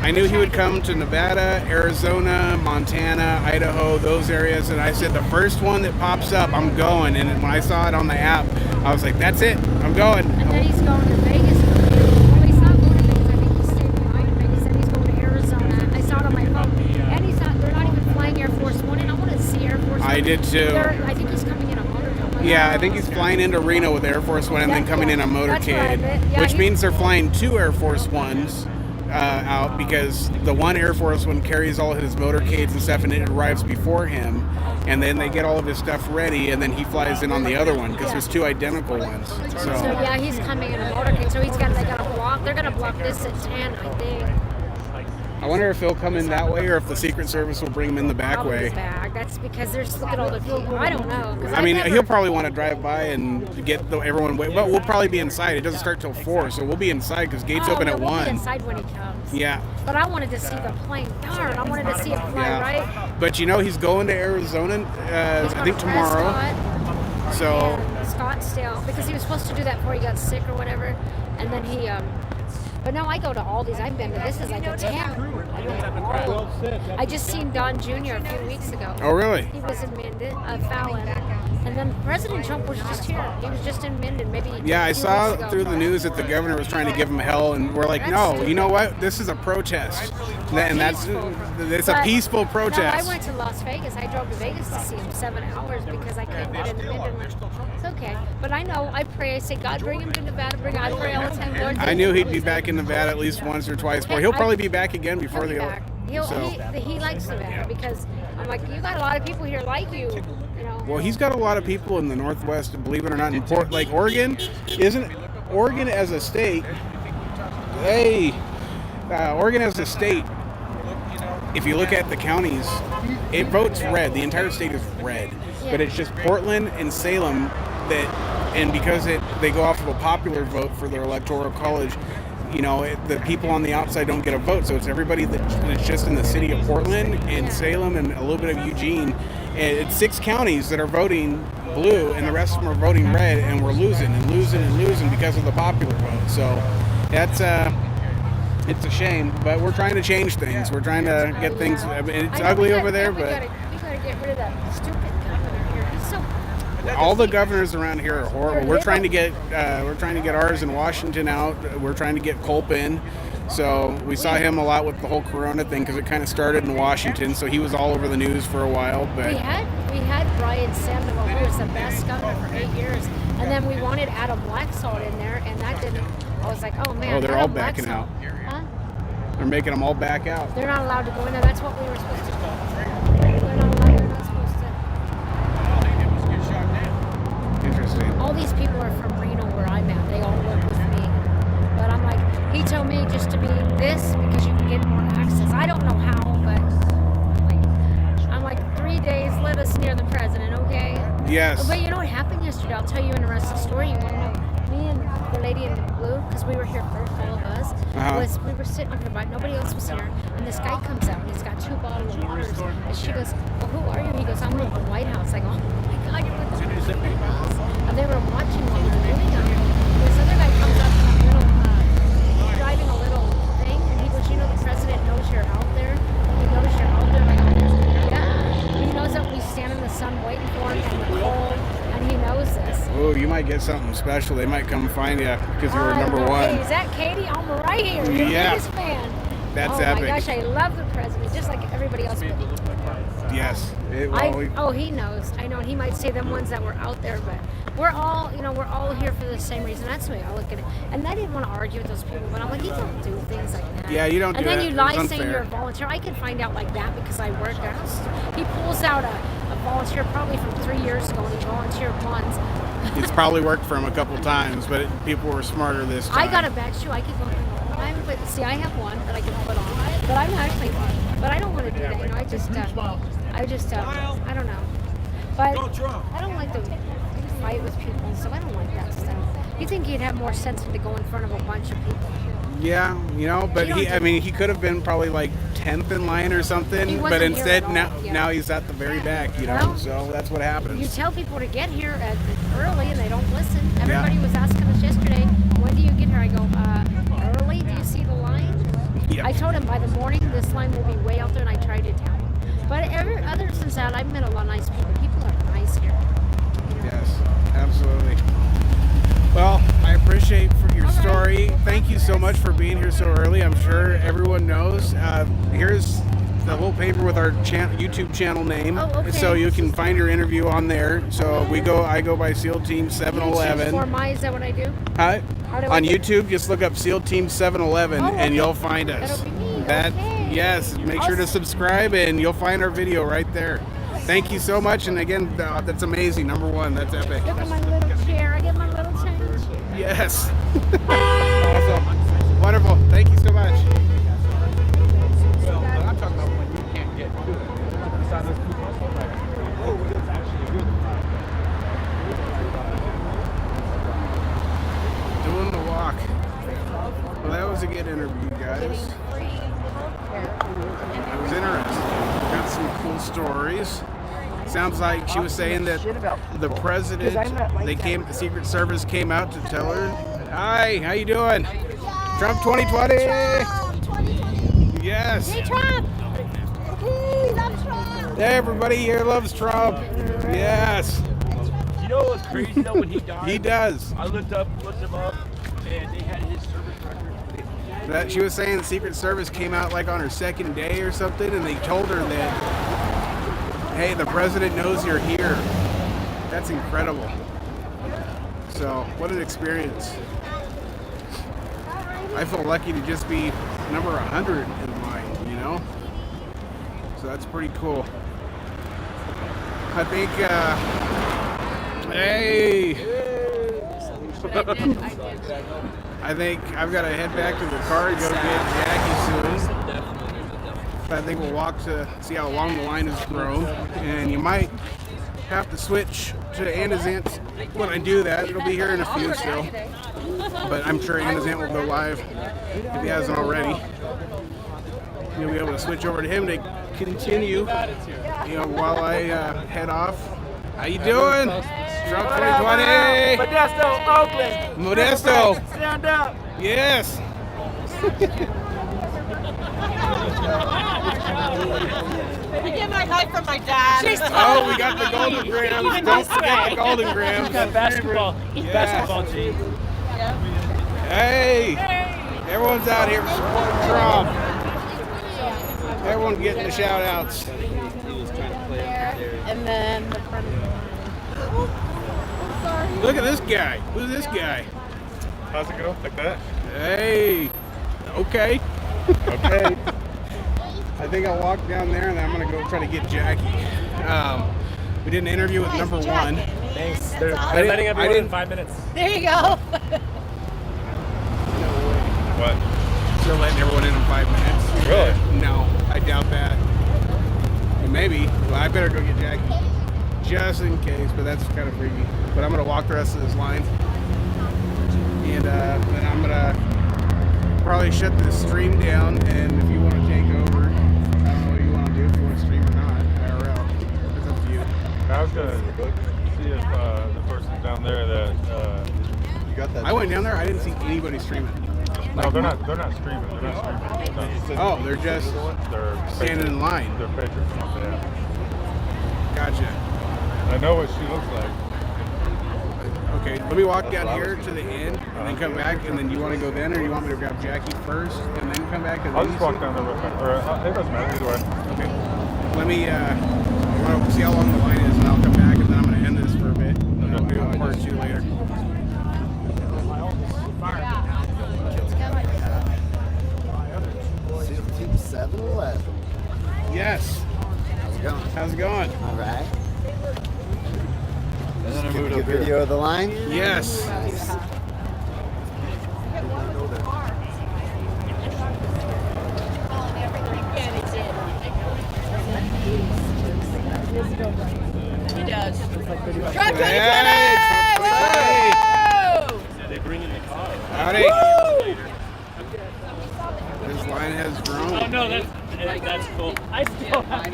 I knew he would come to Nevada, Arizona, Montana, Idaho, those areas, and I said the first one that pops up, I'm going. And when I saw it on the app, I was like, that's it, I'm going. And then he's going to Vegas. Well, he's not going to Vegas. I think he's staying behind in Vegas. And he's going to Arizona. I saw it on my phone. And they're not even flying Air Force One. And I want to see Air Force One. I did too. I think he's coming in a motorcade. Yeah, I think he's flying into Reno with Air Force One and then coming in a motorcade, which means they're flying 2 Air Force Ones out, because the one Air Force One carries all of his motorcades and stuff, and it arrives before him, and then they get all of his stuff ready, and then he flies in on the other one, because there's 2 identical ones. So yeah, he's coming in a motorcade. So they're gonna block this at 10, I think. I wonder if he'll come in that way, or if the Secret Service will bring him in the back way. That's because there's look at all the people. I don't know. I mean, he'll probably want to drive by and get everyone. Well, we'll probably be inside. It doesn't start till 4, so we'll be inside because gates open at 1. We'll be inside when he comes. Yeah. But I wanted to see the plane. Darn, I wanted to see it fly, right? But he's going to Arizona, I think tomorrow. So. Scottsdale, because he was supposed to do that before he got sick or whatever, and then he. But no, I go to all these. I've been to this is like a town. I just seen Don Jr. a few weeks ago. Oh, really? He was in Minden, Fallon. And then President Trump was just here. He was just in Minden, maybe. Yeah, I saw through the news that the governor was trying to give him hell, and we're like, no, you know what? This is a protest, and it's a peaceful protest. No, I went to Las Vegas. I drove to Vegas to see him 7 hours because I couldn't get into Minden. It's okay, but I know. I pray. I say, God, bring him to Nevada. I pray all the time, Lord. I knew he'd be back in Nevada at least once or twice more. He'll probably be back again before the. He likes Nevada because I'm like, you got a lot of people here like you. Well, he's got a lot of people in the Northwest, believe it or not, in like Oregon. Isn't Oregon as a state? Oregon as a state, if you look at the counties, it votes red. The entire state is red. Yeah. But it's just Portland and Salem and because they go off of a popular vote for their electoral college, the people on the outside don't get a vote. So it's everybody that's just in the city of Portland and Salem and a little bit of Eugene. And it's 6 counties that are voting blue, and the rest of them are voting red, and we're losing because of the popular vote. So that's it's a shame, but we're trying to change things. We're trying to get things. It's ugly over there, but we gotta get rid of that stupid governor here. He's so. All the governors around here are horrible. We're trying to get ours in Washington out. We're trying to get Culp in. So we saw him a lot with the whole Corona thing because it kind of started in Washington. So he was all over the news for a while. But we had Brian Sandoval, who was the best governor for 8 years, and then we wanted Adam Laxalt in there, and that didn't. I was like, oh man. Oh, they're all backing out. Huh? They're making them all back out. They're not allowed to go in there. That's what we were supposed to do. They're not supposed to. Interesting. All these people are from Reno, where I'm at. They all work with me. But I'm like, he told me just to be this because you can get more access. I don't know how, but I'm like 3 days, let us near the president, okay? Yes. But you know what happened yesterday? I'll tell you an interesting story. You want to know? Me and the lady in the blue, because we were here first, all of us, we were sitting over the bike. Nobody else was here. And this guy comes out and he's got 2 bottles of waters. And she goes, well, who are you? He goes, I'm with the White House. I go, oh my God, you're with the White House. And they were watching what we were doing out here. This other guy comes up in a little, driving a little thing, and he goes, the president knows you're out there. He knows you're out there. Like, yeah. He knows that we stand in the sun waiting for him in the cold, and he knows this. Oh, you might get something special. They might come find you because you were number 1. Hey, is that Katie? I'm right here. Your biggest fan. That's epic. Oh my epic. gosh, I love the president, just like everybody else. Yes. He knows. I know. And he might say them ones that were out there, but we're all here for the same reason. That's the way I look at it. And I didn't want to argue with those people, but I'm like, you don't do things like that. Yeah, you don't do that. And then you lie saying you're a volunteer. I can find out like that because I work there. He pulls out a volunteer probably from 3 years ago, and he volunteered once. It's probably worked for him a couple times, but people were smarter this time. I got a badge too. I could go. I have one that I can put on, but I'm actually. But I don't want to do that. I don't know. But I don't like to fight with people and stuff. I don't like that stuff. You think he'd have more sense to go in front of a bunch of people? Yeah, but he could have been probably like 10th in line or something, but instead now he's at the very back, so that's what happens. You tell people to get here early and they don't listen. Everybody was asking us yesterday, when do you get here? I go, early? Do you see the line? I told him by the morning this line will be way out there, and I tried to tell him. But other than that, I've met a lot of nice people. People are nice here. Yes, absolutely. Well, I appreciate your story. Thank you so much for being here so early. I'm sure everyone knows. Here's the little paper with our YouTube channel name, so you can find your interview on there. So I go by SEAL Team 711. For my, is that what I do? Hi. How do I On do? YouTube, just look up SEAL Team 711, and you'll find us. That'll be me. Yes. Make sure to subscribe, and you'll find our video right there. Thank you so much, and again, that's amazing. Number one, that's epic. Look at my little chair. I get my little tiny chair. Yes. Awesome. Wonderful. Thank you so much. Well, but I'm talking about when you can't get to it. It's on those people. Oh, it's actually good. Doing the walk. Well, that was a good interview, guys. It was interesting. Got some cool stories. Sounds like she was saying that the president, the Secret Service came out to tell her, "Hi, how you doing? Trump 2020." Yes. Hey, Trump! He loves Trump! Everybody here loves Trump. Yes. You know what's crazy though? When he died, He does. I looked him up, and they had his service record. That she was saying the Secret Service came out like on her second day or something, and they told her that, hey, the president knows you're here. That's incredible. So, what an experience. I feel lucky to just be number 100 in line, you know? So that's pretty cool. I think, hey! I think I've got to head back to the car and go get Jackie soon. I think we'll walk to see how long the line has grown. And you might have to switch to Andazant when I do that. It'll be here in a few still. But I'm sure Andazant will go live if he hasn't already. You'll be able to switch over to him to continue, while I head off. How you doing? Trump 2020! Modesto, Oakland! Modesto! Stand up! Yes! I get my high from my dad. Oh, we got the Golden Grams. Don't forget the Golden Grams. Got basketball. Yeah. Basketball team. Hey! Everyone's out here supporting Trump. Everyone getting the shout outs. And then the front. Look at this guy. Who's this guy? How's it go? Like that? Hey. Okay. Okay. I think I'll walk down there and then I'm going to go try to get Jackie. We did an interview with number one. Thanks. They're letting everyone in 5 minutes. There you go. What? Still letting everyone in 5 minutes. Really? No, I doubt that. Maybe. Well, I better go get Jackie. Just in case, but that's kind of freaky. But I'm going to walk the rest of this line. And then I'm going to probably shut this stream down. And if you want to take over, I don't know what you want to do, if you want to stream or not. IRL. It's up to you. I was going to see if the person down there that you got that. I went down there. I didn't see anybody streaming. No, they're not streaming. They're not streaming. Oh, they're just standing in line. They're patrons from up there. Gotcha. I know what she looks like. Okay, let me walk down here to the end and then come back, and then you want to go then, or you want me to grab Jackie first and then come back? And I'll just walk down there real quick. Or it doesn't matter either way. Okay. Let me see how long the line is, and I'll come back, and then I'm going to end this for a bit. And I'll do a part 2 later. SEAL Team 711. Yes. How's it going? How's it going? All right. And then I moved Get a up video here. of the line? Yes. Nice. He does. Trump 2020! They bring in the car. Howdy. This line has grown. Oh no, that's cool. I still have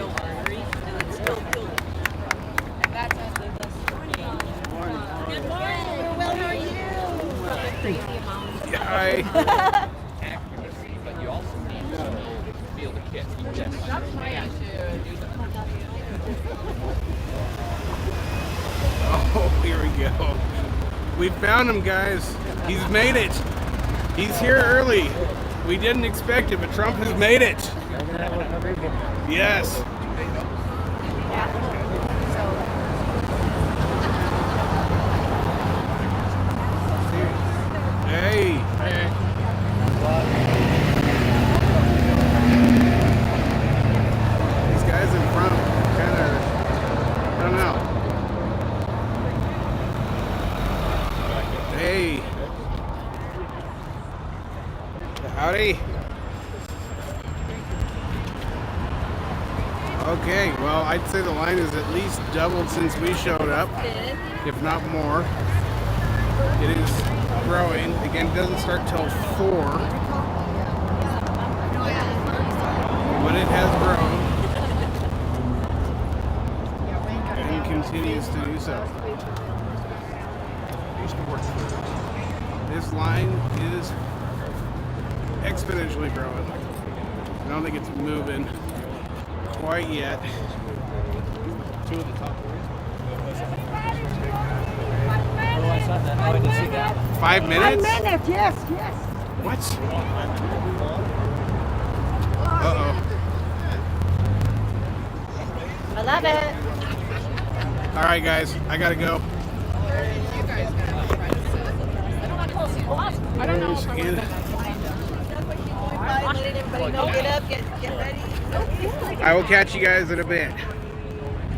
Good morning. Well, how are you? Hi. Oh, here we go. We found him, guys. He's made it. He's here early. We didn't expect it, but Trump has made it. Yes. Hey. These guys in front kind of, I don't know. Hey. Howdy. Okay, well, I'd say the line is at least doubled since we showed up, if not more. It is growing. Again, it doesn't start till 4, but it has grown and continues to do so. This line is exponentially growing. I don't think it's moving quite yet. 2 of the top 3. Oh, I saw that. Oh, I didn't see that. 5 minutes? 5 minutes, yes, yes. What? Uh-oh. I love it. All right, guys, I gotta go. I don't know. I will catch you guys in a bit.